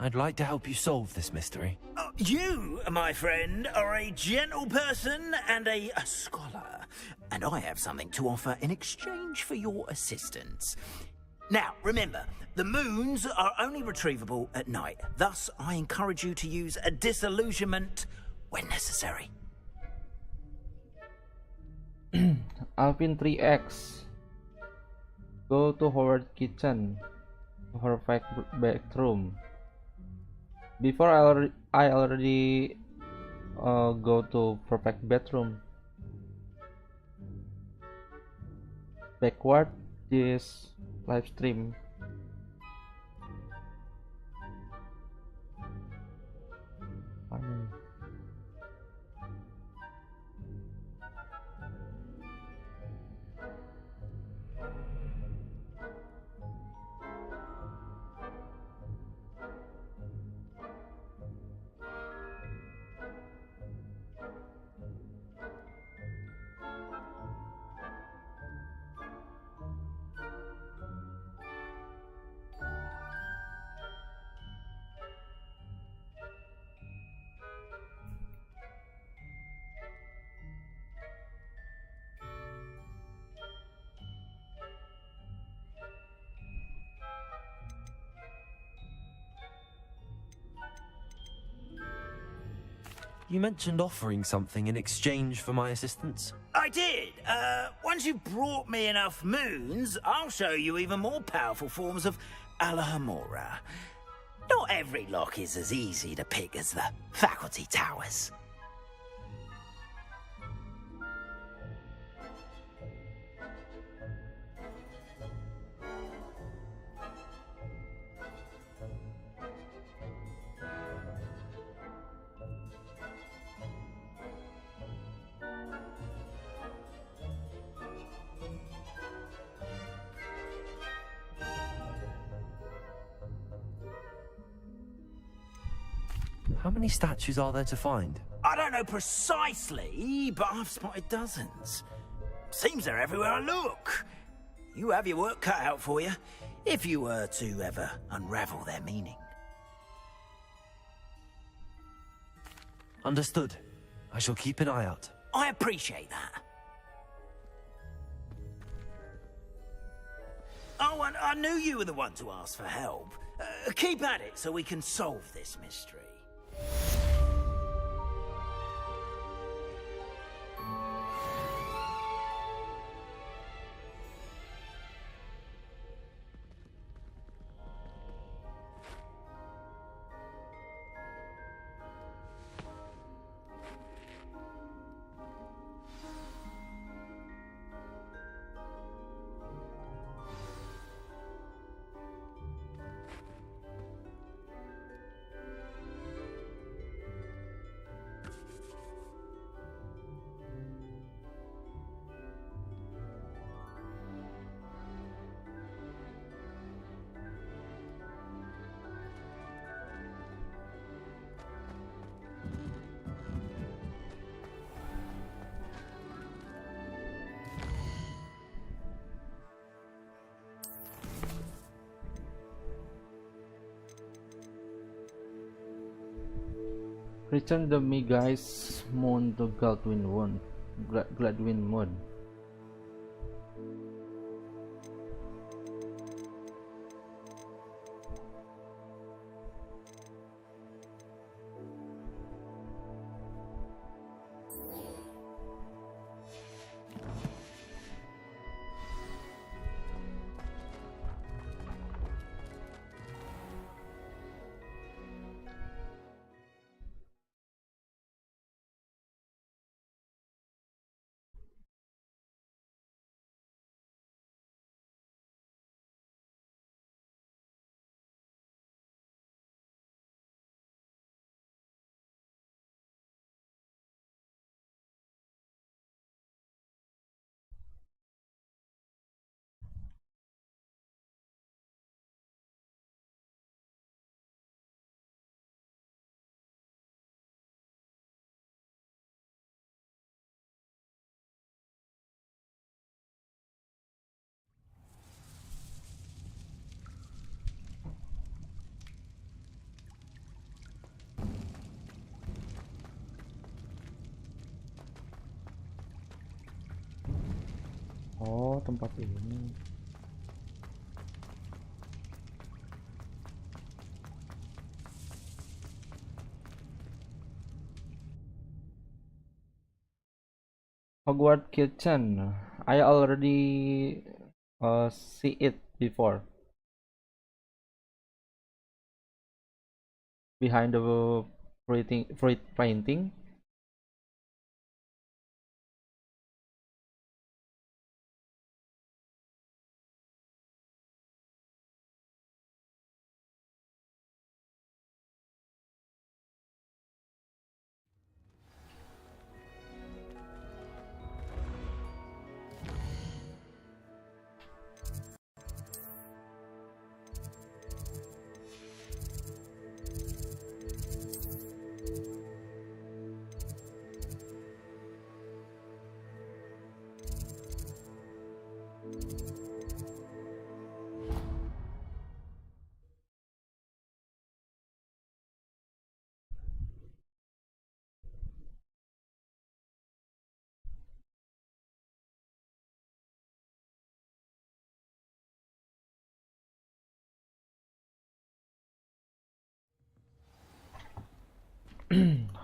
I'd like to help you solve this mystery. You, my friend, are a gentle person and a scholar, and I have something to offer in exchange for your assistance. Now, remember, the moons are only retrievable at night. Thus, I encourage you to use a disillusionment when necessary. Alvin 3X. Go to Howard's kitchen. Perfect bathroom. Before I already go to perfect bedroom. Backward this live stream. You mentioned offering something in exchange for my assistance. I did. Once you've brought me enough moons, I'll show you even more powerful forms of Alohomora. Not every lock is as easy to pick as the faculty towers. How many statues are there to find? I don't know precisely, but I've spotted dozens. Seems they're everywhere I look. You have your work cut out for you, if you were to ever unravel their meaning. Understood. I shall keep an eye out. I appreciate that. Oh, and I knew you were the one to ask for help. Keep at it so we can solve this mystery. Return the me guys moon to Gladwin Moon. Oh, tempat ini. Hogwarts Kitchen. I already see it before. Behind the fruit painting.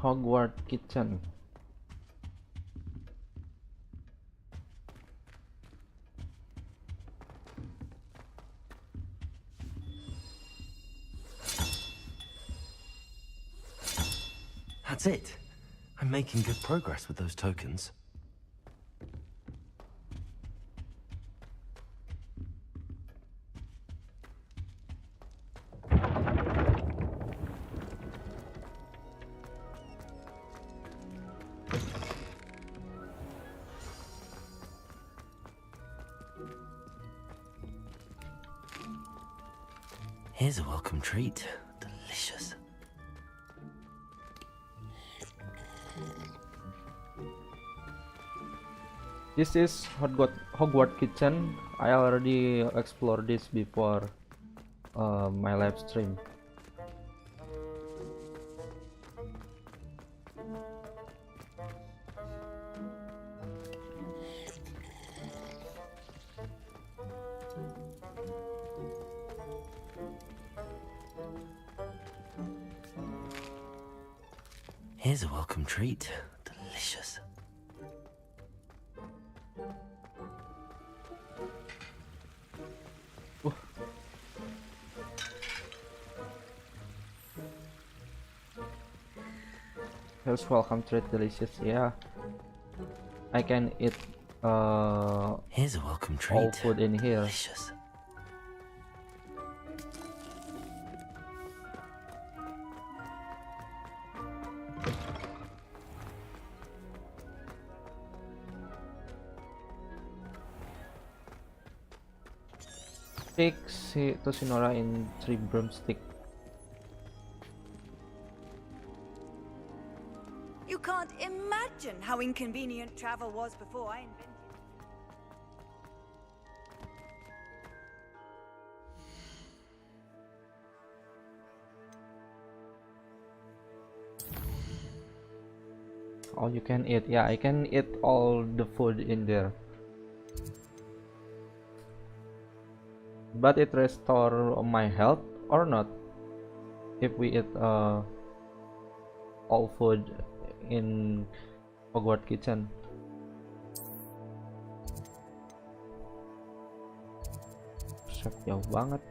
Hogwarts Kitchen. That's it. I'm making good progress with those tokens. Here's a welcome treat. Delicious. This is Hogwarts Kitchen. I already explored this before my live stream. Here's a welcome treat. Delicious. Here's welcome treat, delicious. Yeah, I can eat here's a welcome treat. All food in here. Delicious. Takes Toshinora in 3 broomstick. You can't imagine how inconvenient travel was before I invented it. All you can eat. Yeah, I can eat all the food in there. But it restore my health or not if we eat all food in Hogwarts Kitchen. Chef jauh banget.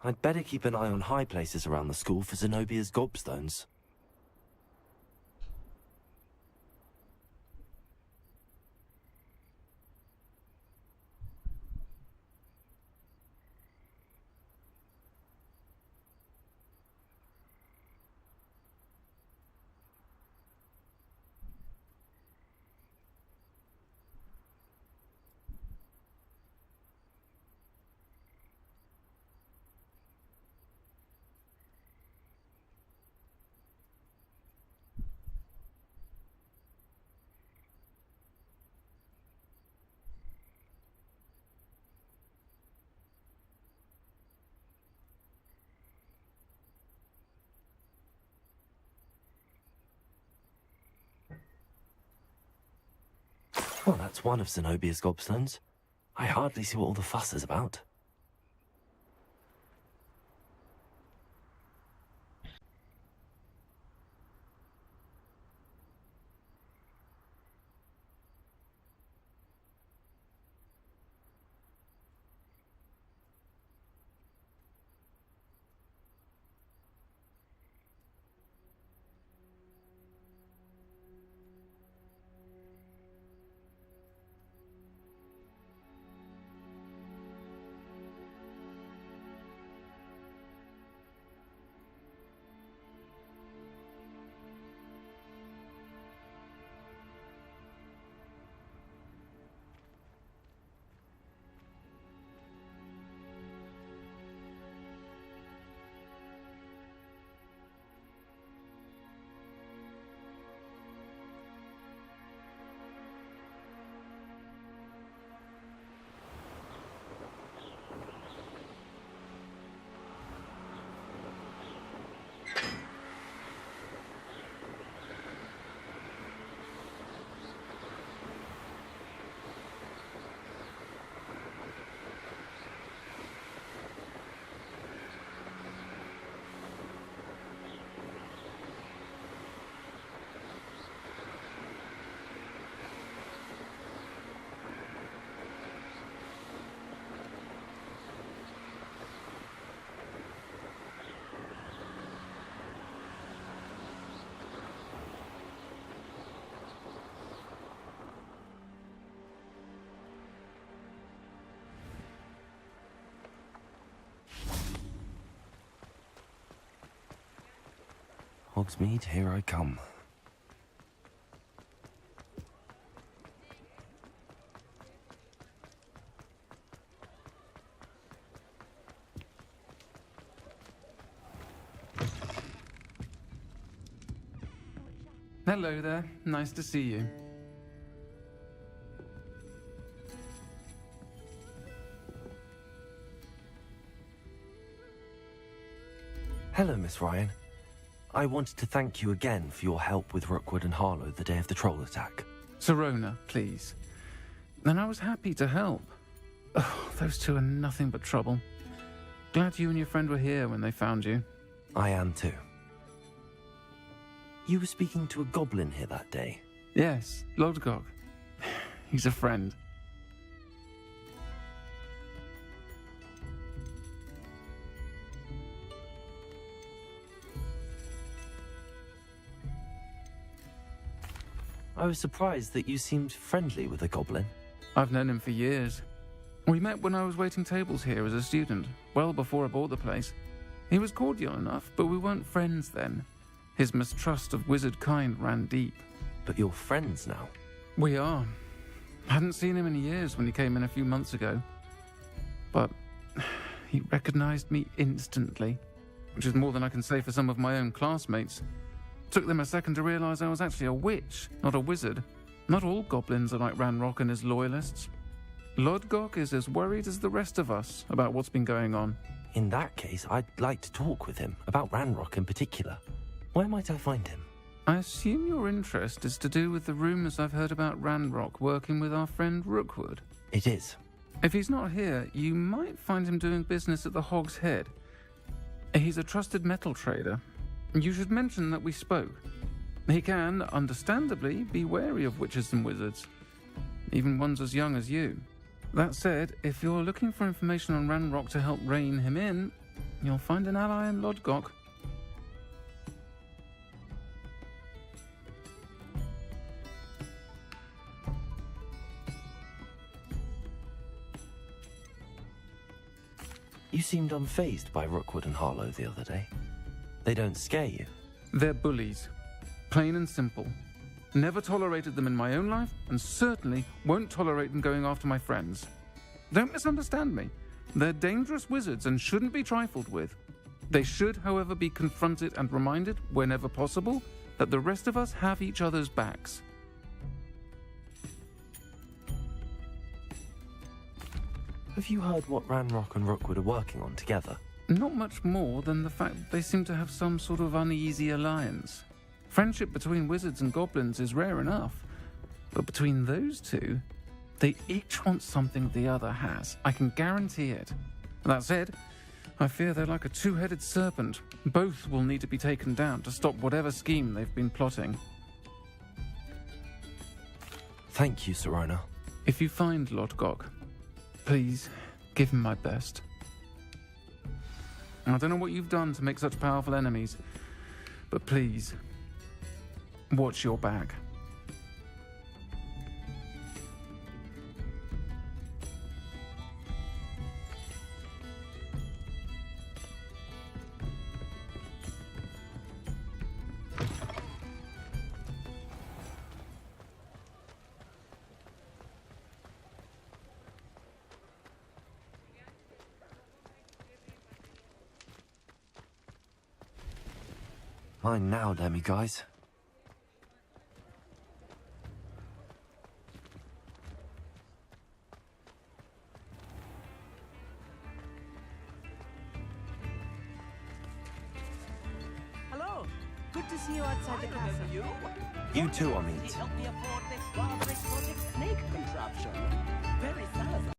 I'd better keep an eye on high places around the school for Zenobia's gobstones. Well, that's one of Zenobia's gobstones. I hardly see what all the fuss is about. Hogsmeade, here I come. Hello there. Nice to see you. Hello, Miss Ryan. I wanted to thank you again for your help with Rookwood and Harlow the day of the troll attack. Sirona, please. And I was happy to help. Oh, those two are nothing but trouble. Glad you and your friend were here when they found you. I am too. You were speaking to a goblin here that day? Yes, Lodgok. He's a friend. I was surprised that you seemed friendly with the goblin. I've known him for years. We met when I was waiting tables here as a student, well before I bought the place. He was cordial enough, but we weren't friends then. His mistrust of wizard kind ran deep. But you're friends now? We are. Hadn't seen him in years when he came in a few months ago. But he recognized me instantly, which is more than I can say for some of my own classmates. Took them a second to realize I was actually a witch, not a wizard. Not all goblins are like Ranrock and his loyalists. Lodgok is as worried as the rest of us about what's been going on. In that case, I'd like to talk with him, about Ranrock in particular. Where might I find him? I assume your interest is to do with the rumors I've heard about Ranrock working with our friend Rookwood. It is. If he's not here, you might find him doing business at the Hog's Head. He's a trusted metal trader. You should mention that we spoke. He can, understandably, be wary of witches and wizards, even ones as young as you. That said, if you're looking for information on Ranrock to help rein him in, you'll find an ally in Lodgok. You seemed unfazed by Rookwood and Harlow the other day. They don't scare you. They're bullies. Plain and simple. Never tolerated them in my own life, and certainly won't tolerate them going after my friends. Don't misunderstand me. They're dangerous wizards and shouldn't be trifled with. They should, however, be confronted and reminded, whenever possible, that the rest of us have each other's backs. Have you heard what Ranrock and Rookwood are working on together? Not much more than the fact that they seem to have some sort of uneasy alliance. Friendship between wizards and goblins is rare enough, but between those two, they each want something the other has. I can guarantee it. That said, I fear they're like a two-headed serpent. Both will need to be taken down to stop whatever scheme they've been plotting. Thank you, Serona. If you find Lodgok, please give him my best. I don't know what you've done to make such powerful enemies, but please, watch your back. Mine now, demi-guys. Hello. Good to see you outside the castle. You too, Amit. Help me afford this rather exotic snake contraption. Very Salazar.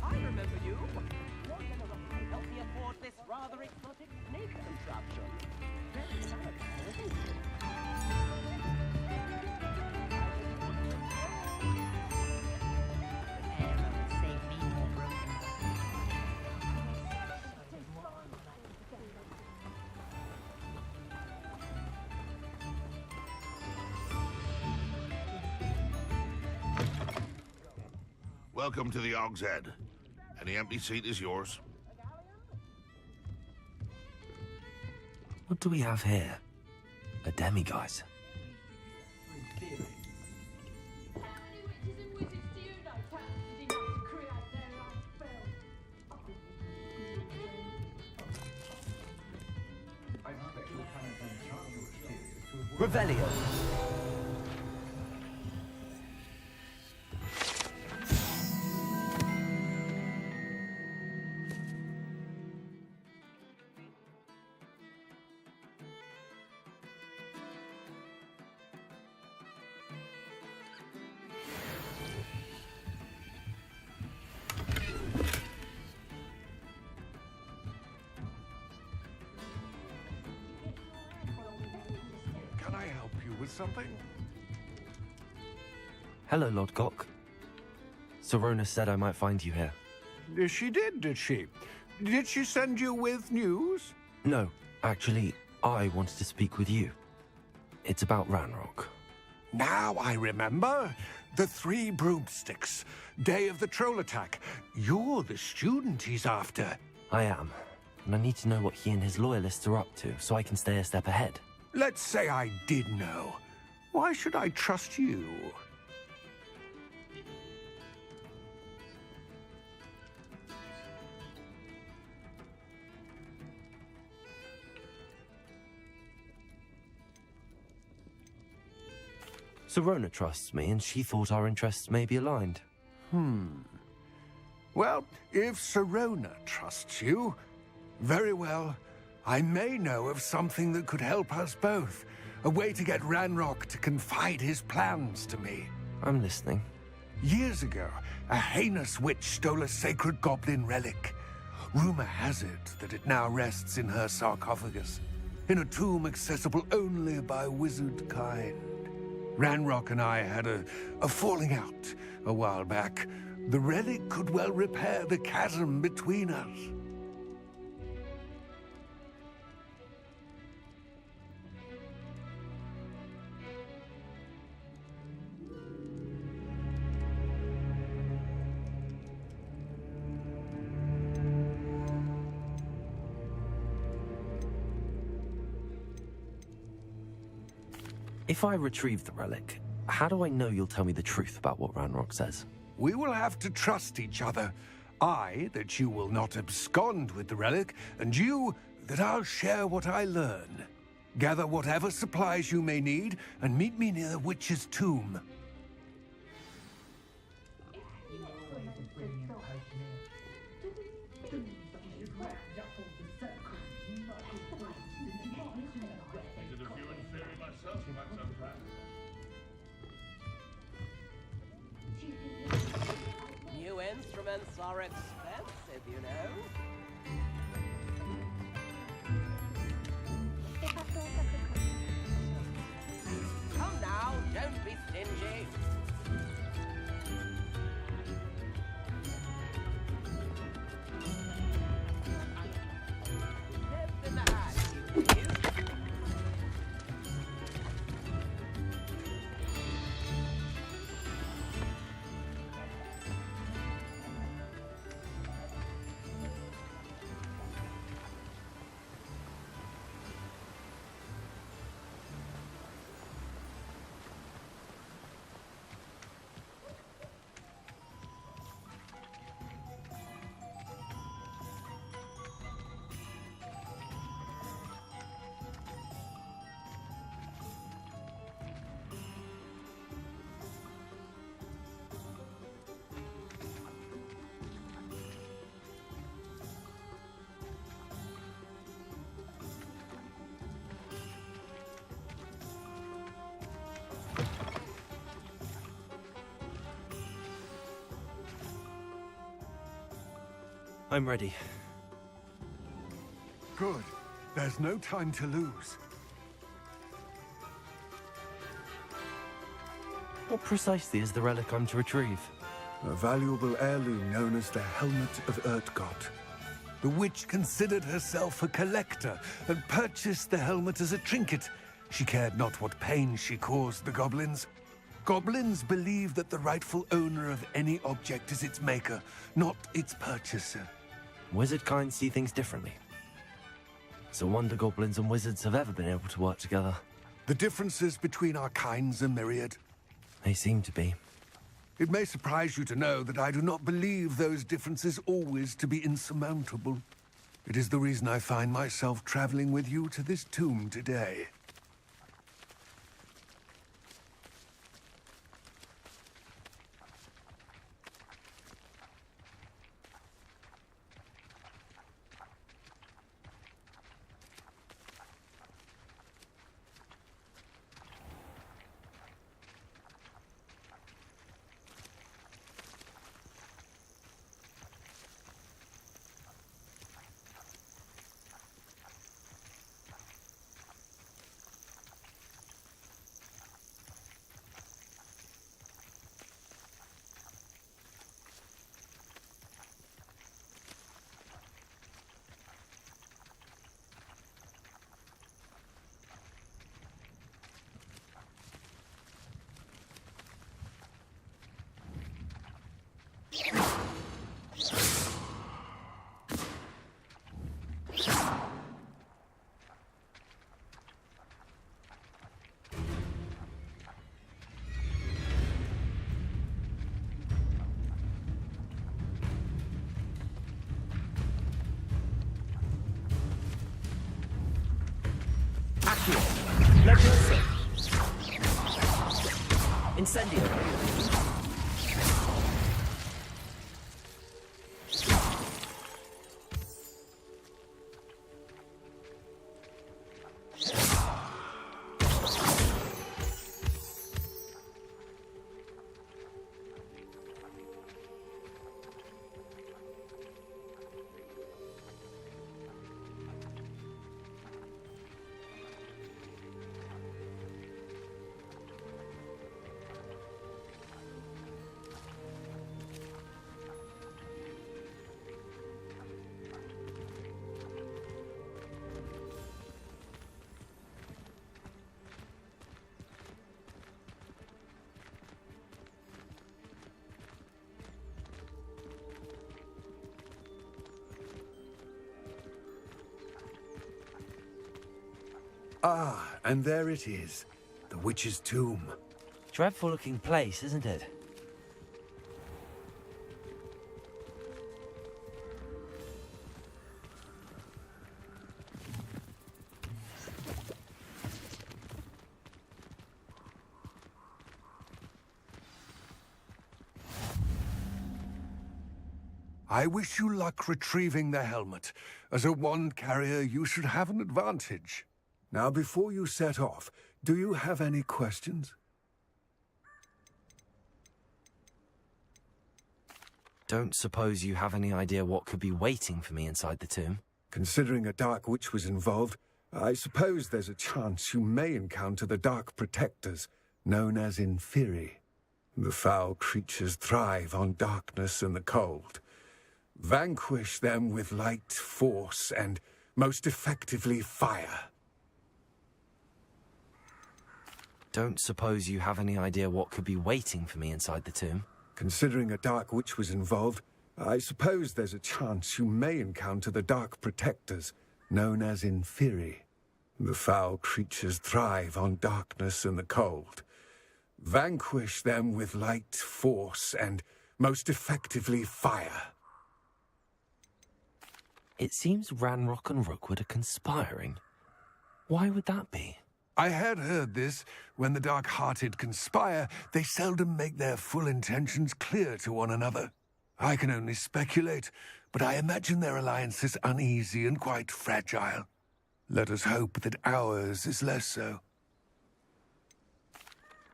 I remember you. Help me afford this rather exotic snake contraption. Very Welcome to the Og's Head. Any empty seat is yours. What do we have here? A demi-guise. Revelio. Can I help you with something? Hello, Lodgok. Serona said I might find you here. She did she? Did she send you with news? No, actually, I wanted to speak with you. It's about Ranrock. Now I remember. The 3 broomsticks. Day of the troll attack. You're the student he's after. I am, and I need to know what he and his loyalists are up to so I can stay a step ahead. Let's say I did know. Why should I trust you? Serona trusts me, and she thought our interests may be aligned. Well, if Serona trusts you, very well. I may know of something that could help us both. A way to get Ranrock to confide his plans to me. I'm listening. Years ago, a heinous witch stole a sacred goblin relic. Rumor has it that it now rests in her sarcophagus, in a tomb accessible only by wizard kind. Ranrock and I had a falling out a while back. The relic could well repair the chasm between us. If I retrieve the relic, how do I know you'll tell me the truth about what Ranrock says? We will have to trust each other. I, that you will not abscond with the relic, and you, that I'll share what I learn. Gather whatever supplies you may need, and meet me near the witch's tomb. New instruments are expensive, you know. Come now, don't be stingy. Lift in the hat, you please. I'm ready. Good. There's no time to lose. What precisely is the relic I'm to retrieve? A valuable heirloom known as the Helmet of Urtgott. The witch considered herself a collector and purchased the helmet as a trinket. She cared not what pain she caused the goblins. Goblins believe that the rightful owner of any object is its maker, not its purchaser. Wizard kind see things differently. It's a wonder goblins and wizards have ever been able to work together. The differences between our kinds are myriad. They seem to be. It may surprise you to know that I do not believe those differences always to be insurmountable. It is the reason I find myself traveling with you to this tomb today. Leviosa. Incendio. Ah, and there it is. The witch's tomb. Dreadful looking place, isn't it? I wish you luck retrieving the helmet. As a wand carrier, you should have an advantage. Now, before you set off, do you have any questions? Don't suppose you have any idea what could be waiting for me inside the tomb? Considering a dark witch was involved, I suppose there's a chance you may encounter the dark protectors, known as Inferi. The foul creatures thrive on darkness and the cold. Vanquish them with light, force, and most effectively fire. Don't suppose you have any idea what could be waiting for me inside the tomb? Considering a dark witch was involved, I suppose there's a chance you may encounter the dark protectors, known as Inferi. The foul creatures thrive on darkness and the cold. Vanquish them with light, force, and most effectively fire. It seems Ranrock and Rookwood are conspiring. Why would that be? I had heard this. When the dark-hearted conspire, they seldom make their full intentions clear to one another. I can only speculate, but I imagine their alliance is uneasy and quite fragile. Let us hope that ours is less so.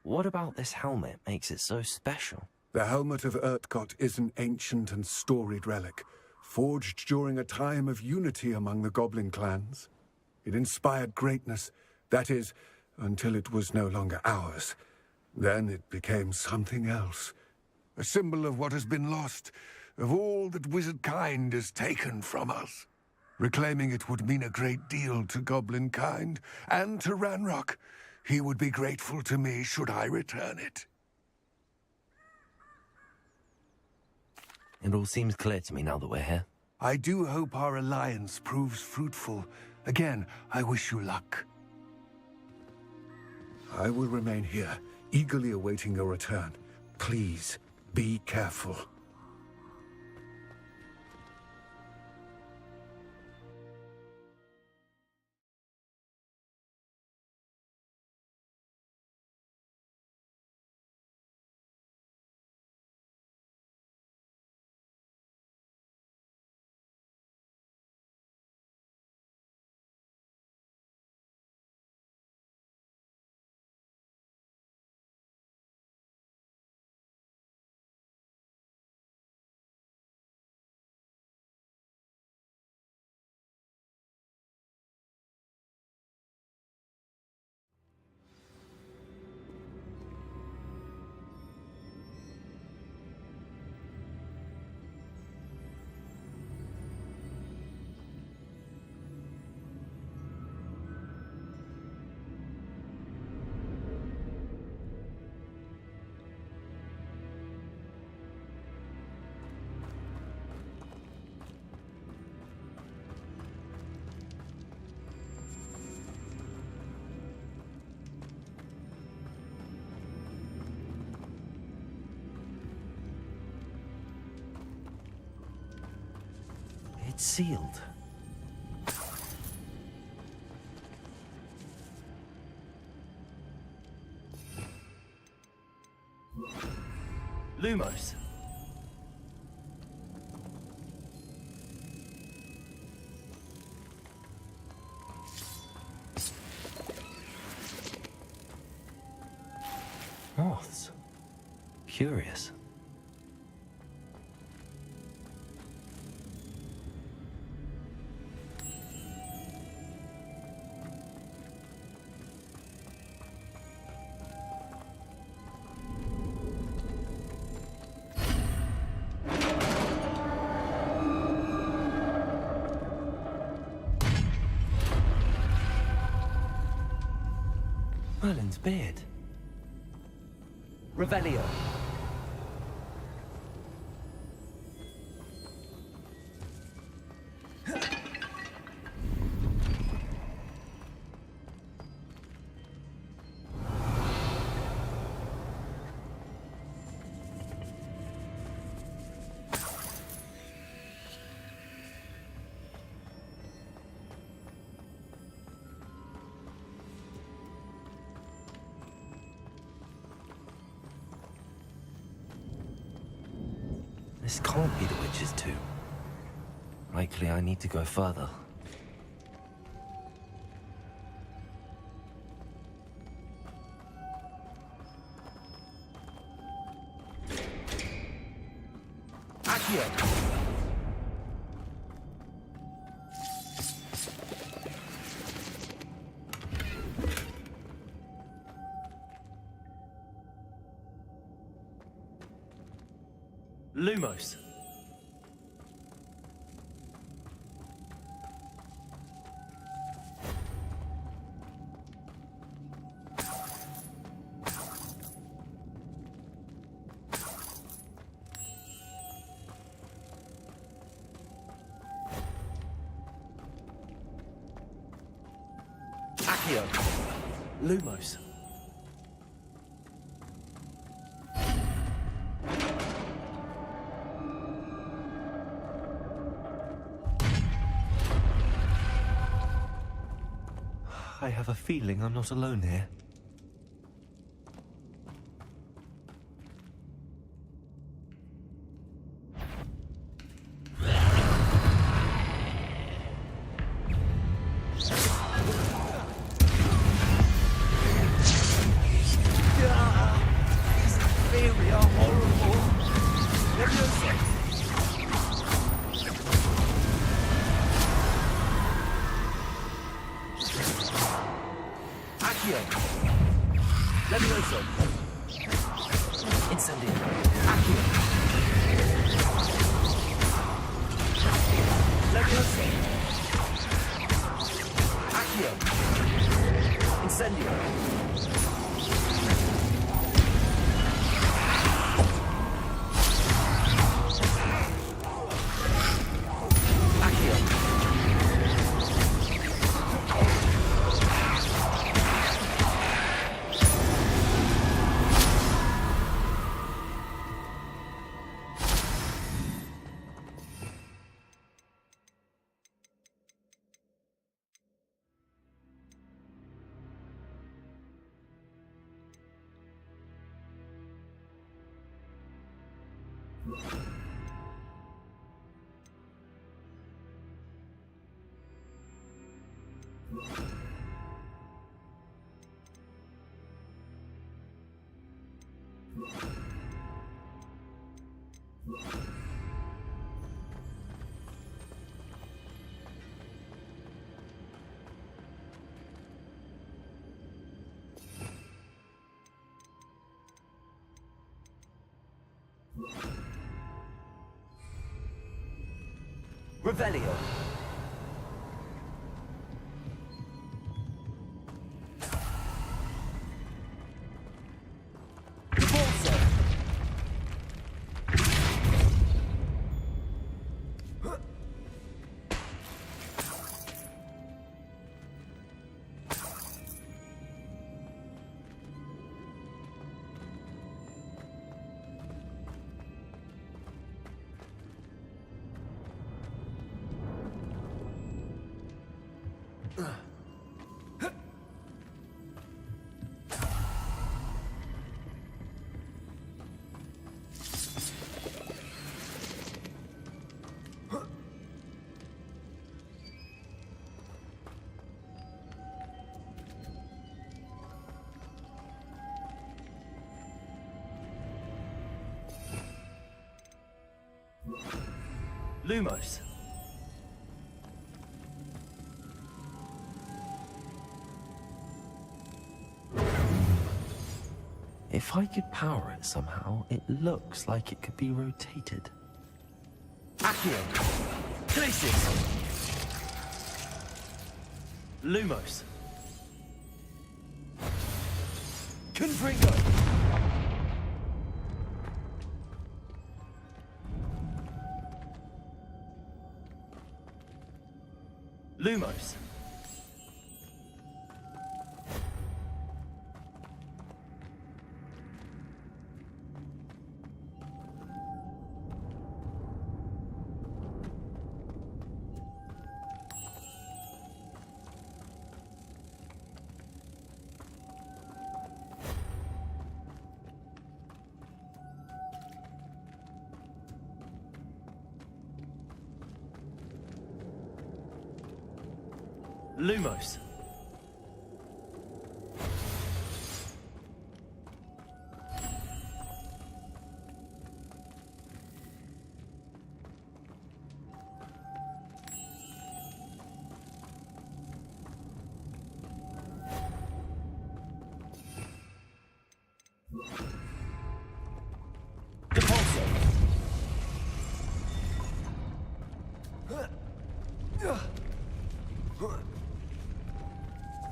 What about this helmet makes it so special? The helmet of Urtkot is an ancient and storied relic, forged during a time of unity among the goblin clans. It inspired greatness, that is, until it was no longer ours. Then it became something else. A symbol of what has been lost, of all that wizard kind has taken from us. Reclaiming it would mean a great deal to goblin kind, and to Ranrock. He would be grateful to me should I return it. It all seems clear to me now that we're here. I do hope our alliance proves fruitful. Again, I wish you luck. I will remain here, eagerly awaiting your return. Please, be careful. It's sealed. Lumos. Moths. Curious. Merlin's beard. Revelio. This can't be the witch's tomb. Likely I need to go further. Lumos. Accio. Lumos. I have a feeling I'm not alone here. Revelio. Lumos. If I could power it somehow, it looks like it could be rotated. Accio. Glacis. Lumos. Confringo. Lumos. Lumos.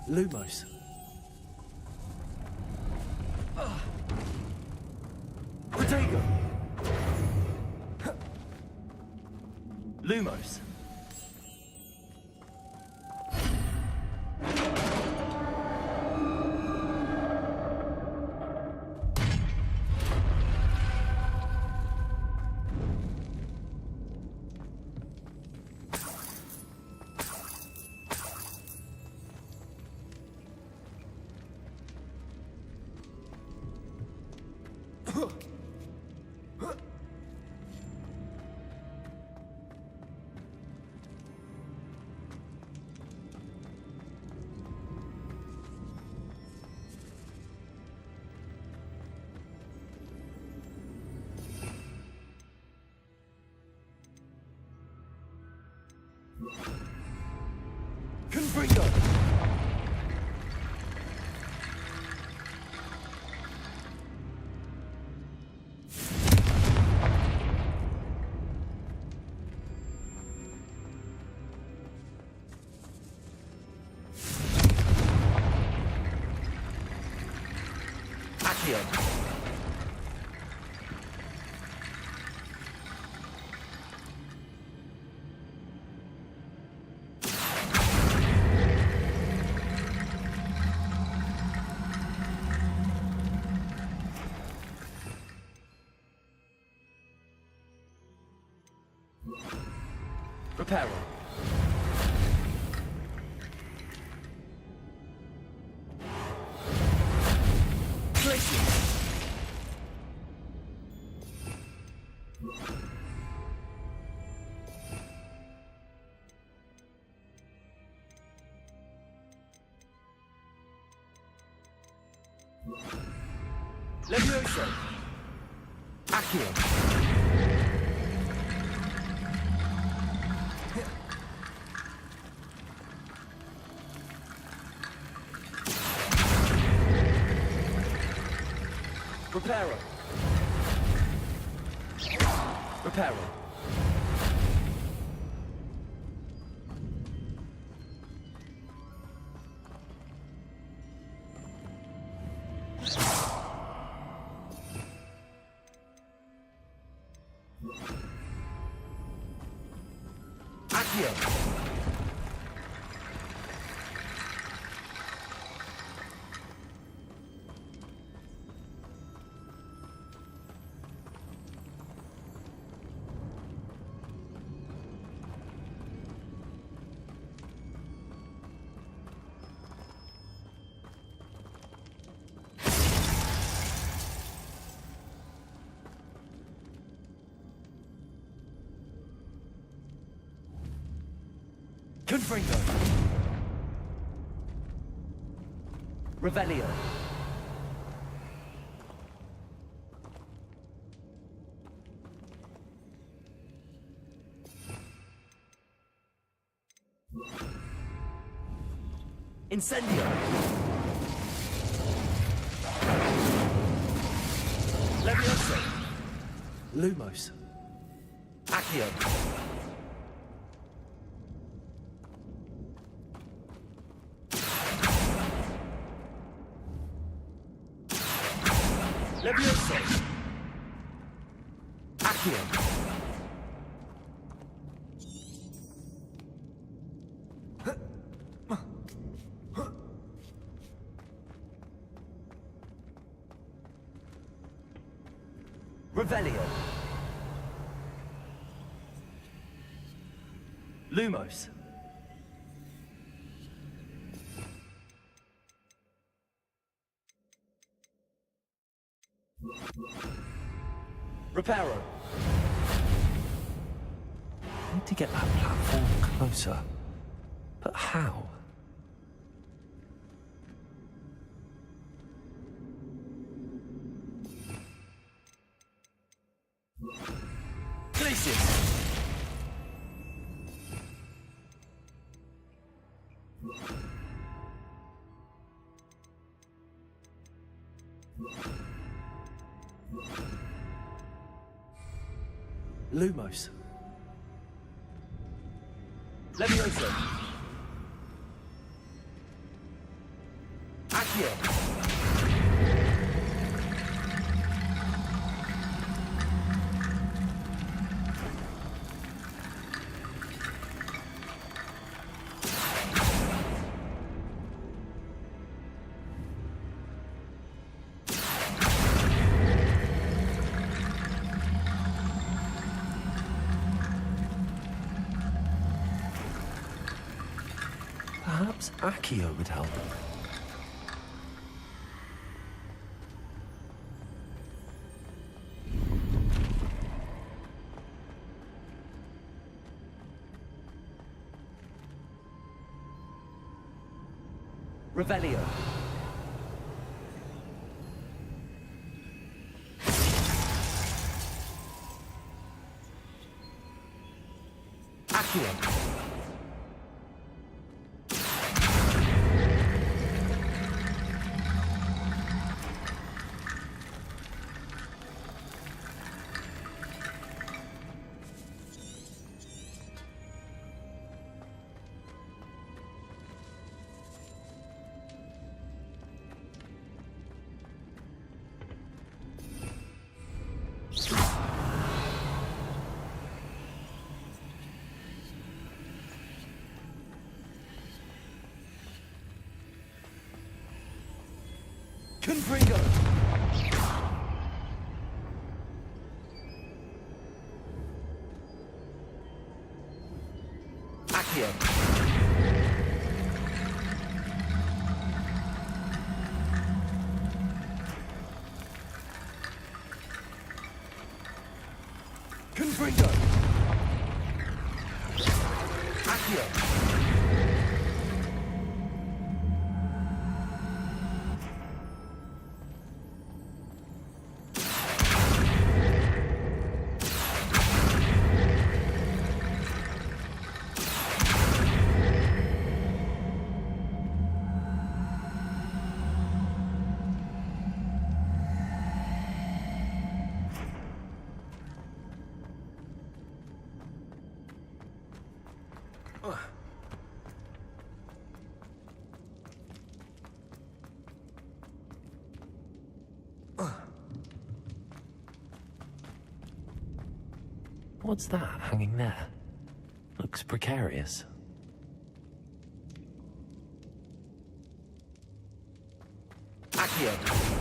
Lumos. Protego. Lumos. Confringo. Accio. Reparo. Levioso. Accio. Reparo. Reparo. Accio. Confringo. Revelio. Incendio. Levioso. Lumos. Accio. Levioso. Accio. Revelio. Lumos. Reparo. I need to get that platform closer. But how? Lumos. Leviosa. Accio. Perhaps Accio would help. Revelio. Accio. Confringo! Accio! Confringo! Accio! What's that hanging there? Looks precarious. Accio!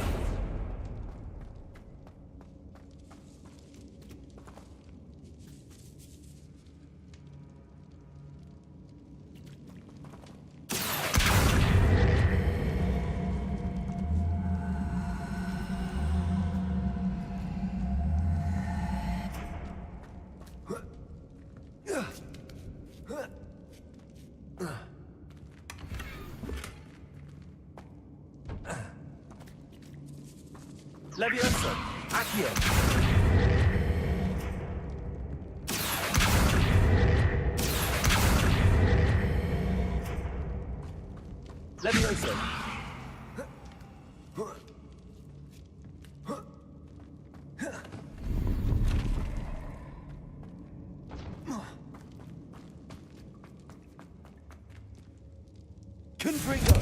Leviosa! Accio! Leviosa! Confringo!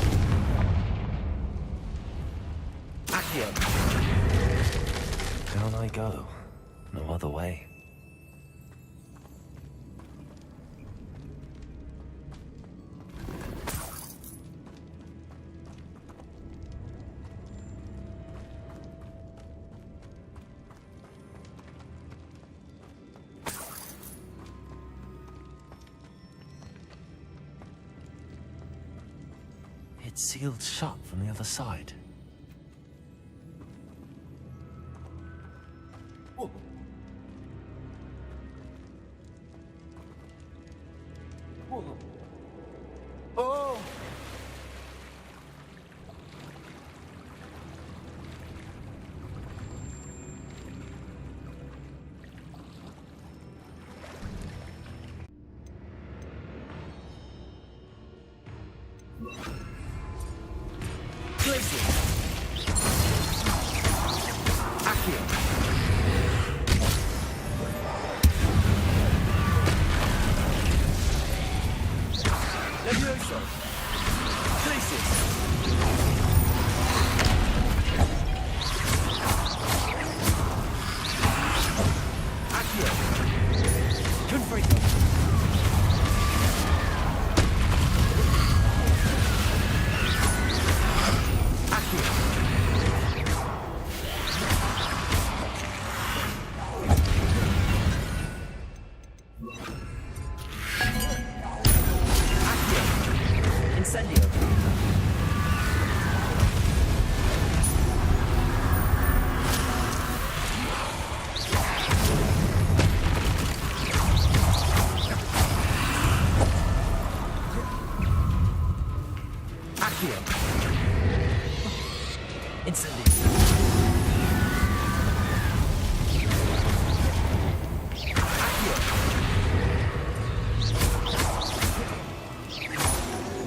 Accio! Down I go. No other way. It's sealed shut from the other side. Oh! Places! Levioso. Places. Accio. Confringo. Incendio. Accio. Incendio.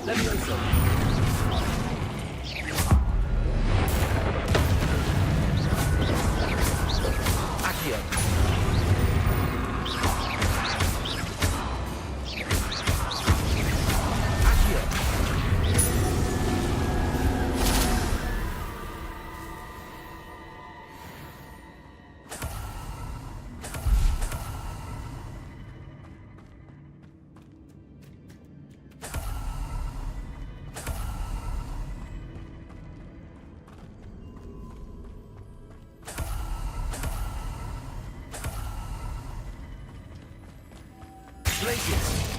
Levioso. Accio. Accio. Places.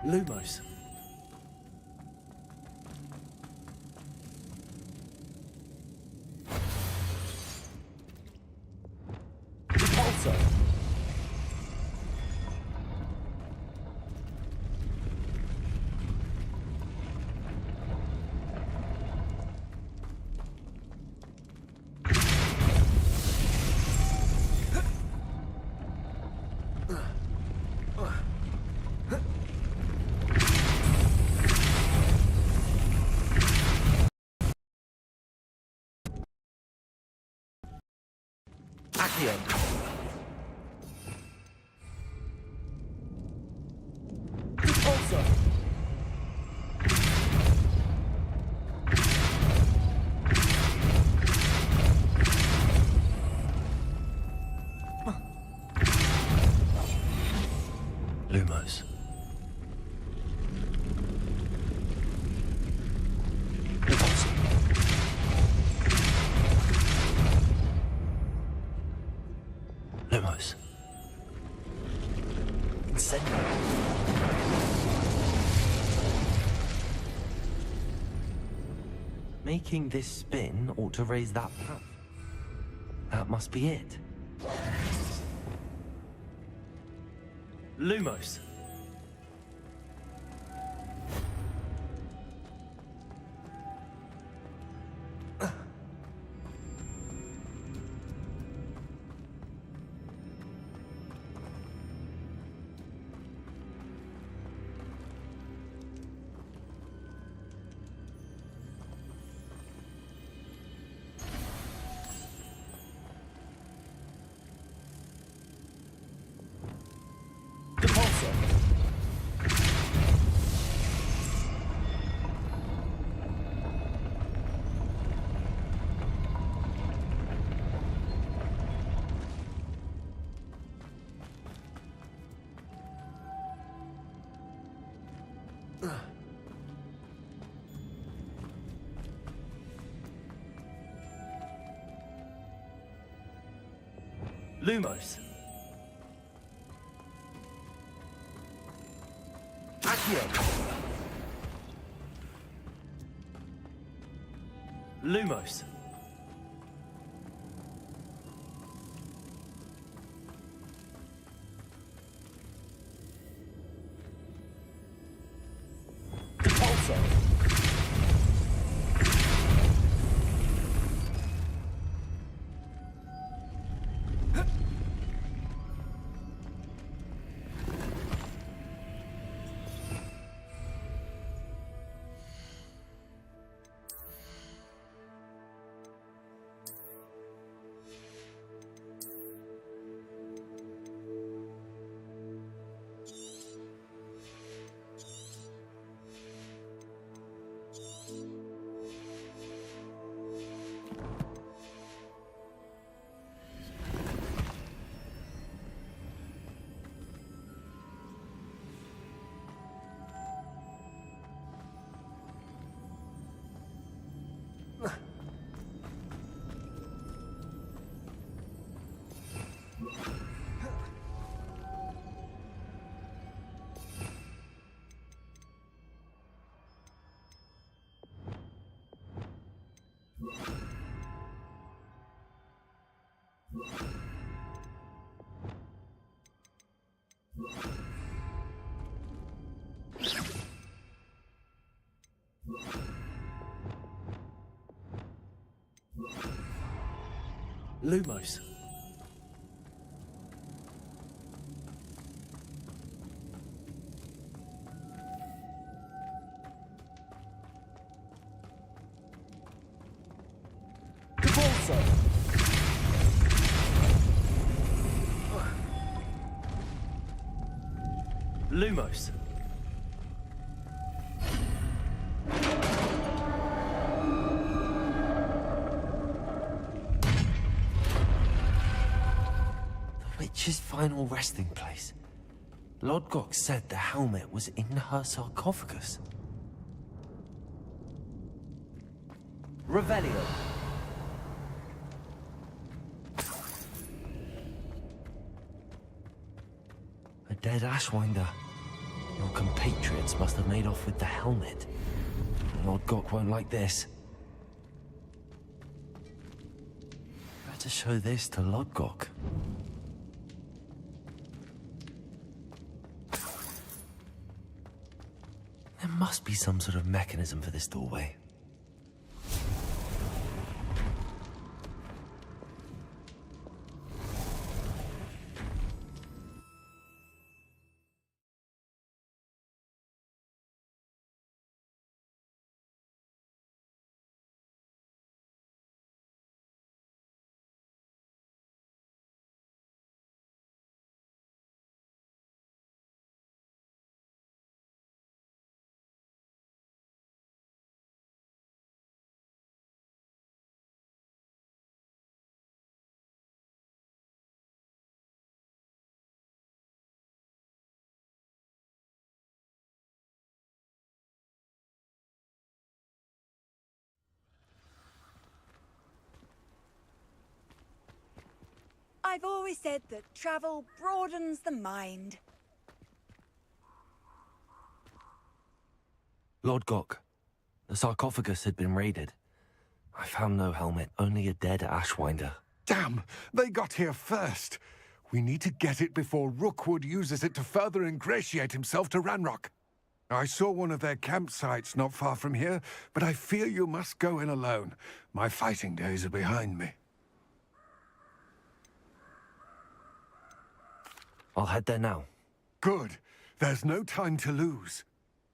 Lumos. Repulsor. Accio. Repulsor. Lumos. Repulsor. Lumos. Incendio. Making this spin ought to raise that power. That must be it. Lumos. Lumos. Accio. Lumos. Repulsor. Lumos. Repulsor. Lumos. Witch's final resting place. Lodgok said the helmet was in her sarcophagus. Revelio. A dead Ashwinder. Your compatriots must have made off with the helmet. Lodgok won't like this. Better show this to Lodgok. There must be some sort of mechanism for this doorway. I've always said that travel broadens the mind. Lord Gok, the sarcophagus had been raided. I found no helmet, only a dead Ashwinder. Damn! They got here first. We need to get it before Rookwood uses it to further ingratiate himself to Ranrock. I saw one of their campsites not far from here, but I fear you must go in alone. My fighting days are behind me. I'll head there now. Good. There's no time to lose.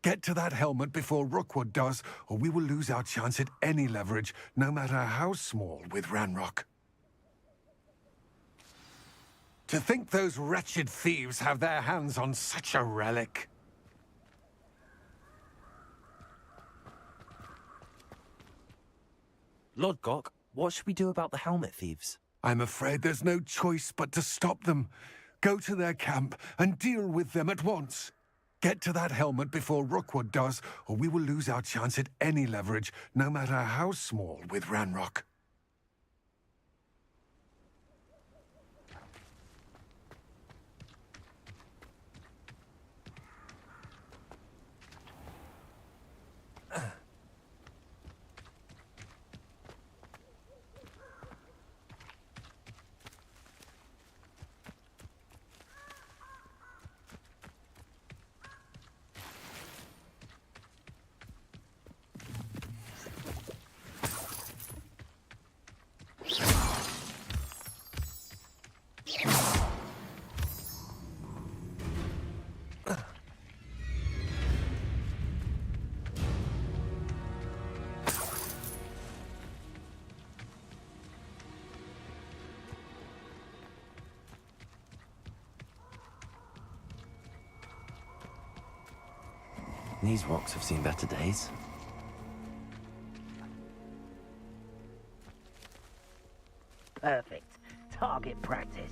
Get to that helmet before Rookwood does, or we will lose our chance at any leverage, no matter how small, with Ranrock. To think those wretched thieves have their hands on such a relic. Lord Gok, what should we do about the helmet thieves? I'm afraid there's no choice but to stop them. Go to their camp and deal with them at once. Get to that helmet before Rookwood does, or we will lose our chance at any leverage, no matter how small, with Ranrock. These rocks have seen better days. Perfect. Target practice.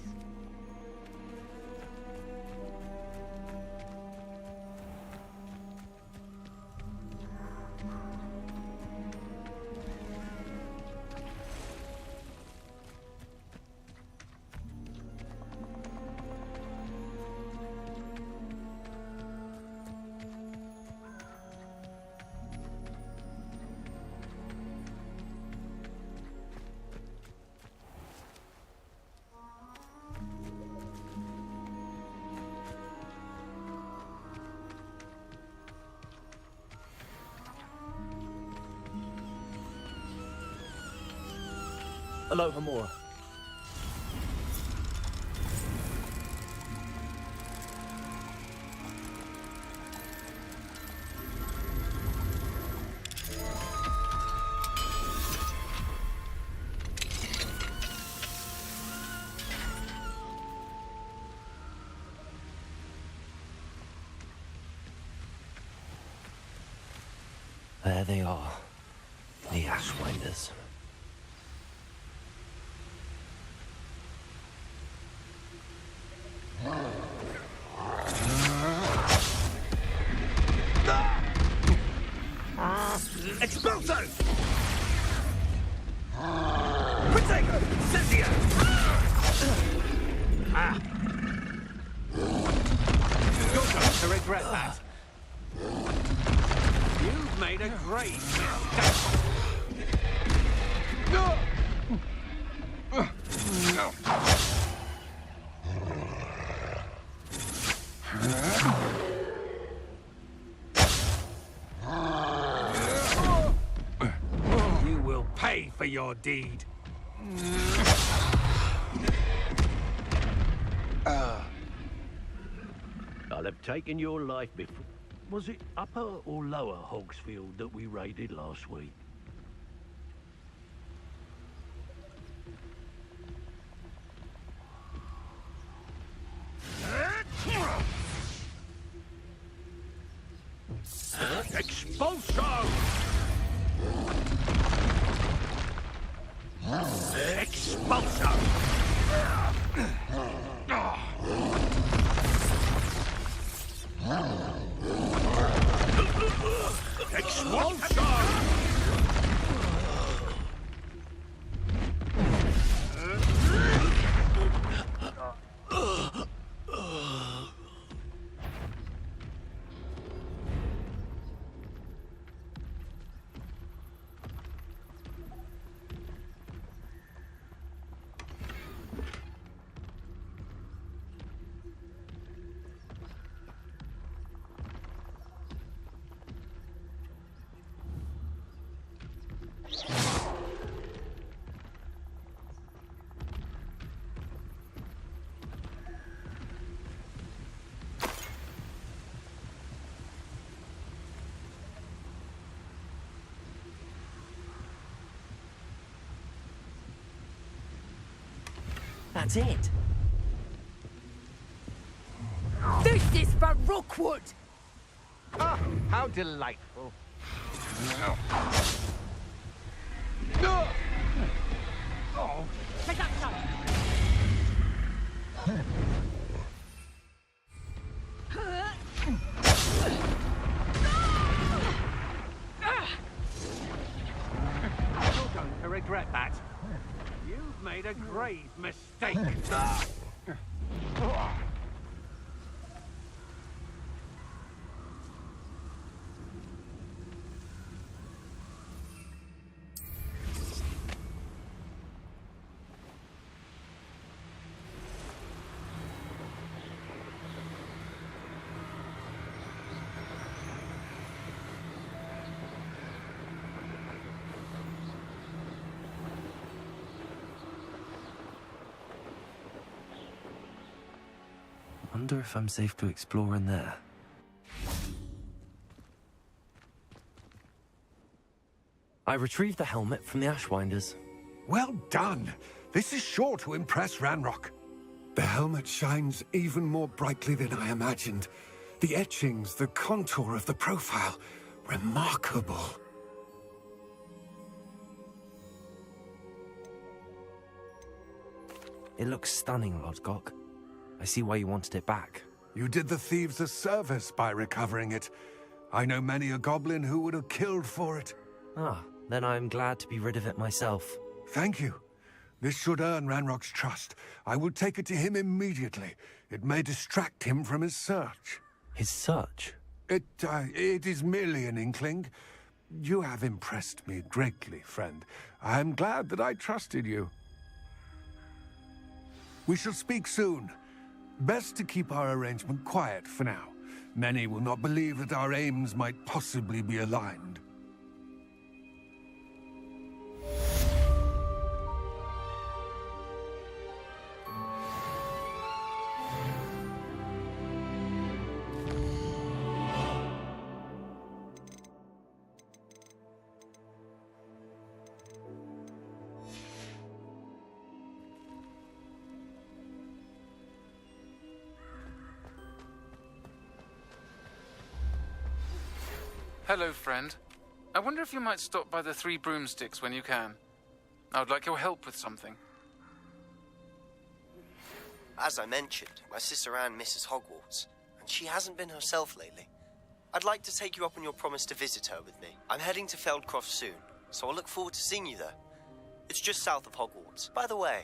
Aloha Mora. There they are, the Ashwinders. Expulso! Protego! Cynthia! Ah! You're going to regret that. You've made a great mistake. You will pay for your deed. I'll have taken your life before. Was it Upper or Lower Hogsfield that we raided last week? Expulso! Expulso! Expulso! That's it. This is for Rookwood! Ah, how delightful. Oh. Take that shot! You're going to regret that. You've made a grave mistake. Wonder if I'm safe to explore in there. I retrieved the helmet from the Ashwinders. Well done. This is sure to impress Ranrock. The helmet shines even more brightly than I imagined. The etchings, the contour of the profile, remarkable. It looks stunning, Lodgok. I see why you wanted it back. You did the thieves a service by recovering it. I know many a goblin who would have killed for it. Ah, then I'm glad to be rid of it myself. Thank you. This should earn Ranrock's trust. I will take it to him immediately. It may distract him from his search. His search? It is merely an inkling. You have impressed me greatly, friend. I am glad that I trusted you. We shall speak soon. Best to keep our arrangement quiet for now. Many will not believe that our aims might possibly be aligned. Hello, friend. I wonder if you might stop by the Three Broomsticks when you can. I would like your help with something. As I mentioned, my sister Anne misses Hogwarts, and she hasn't been herself lately. I'd like to take you up on your promise to visit her with me. I'm heading to Feldcroft soon, so I'll look forward to seeing you there. It's just south of Hogwarts. By the way,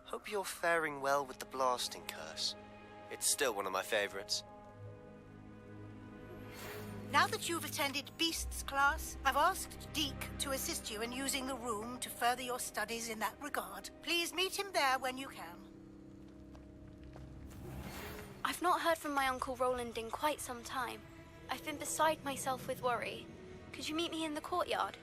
hope you're faring well with the blasting curse. It's still one of my favorites. Now that you've attended Beasts class, I've asked Deke to assist you in using the room to further your studies in that regard. Please meet him there when you can. I've not heard from my Uncle Roland in quite some time. I've been beside myself with worry. Could you meet me in the courtyard?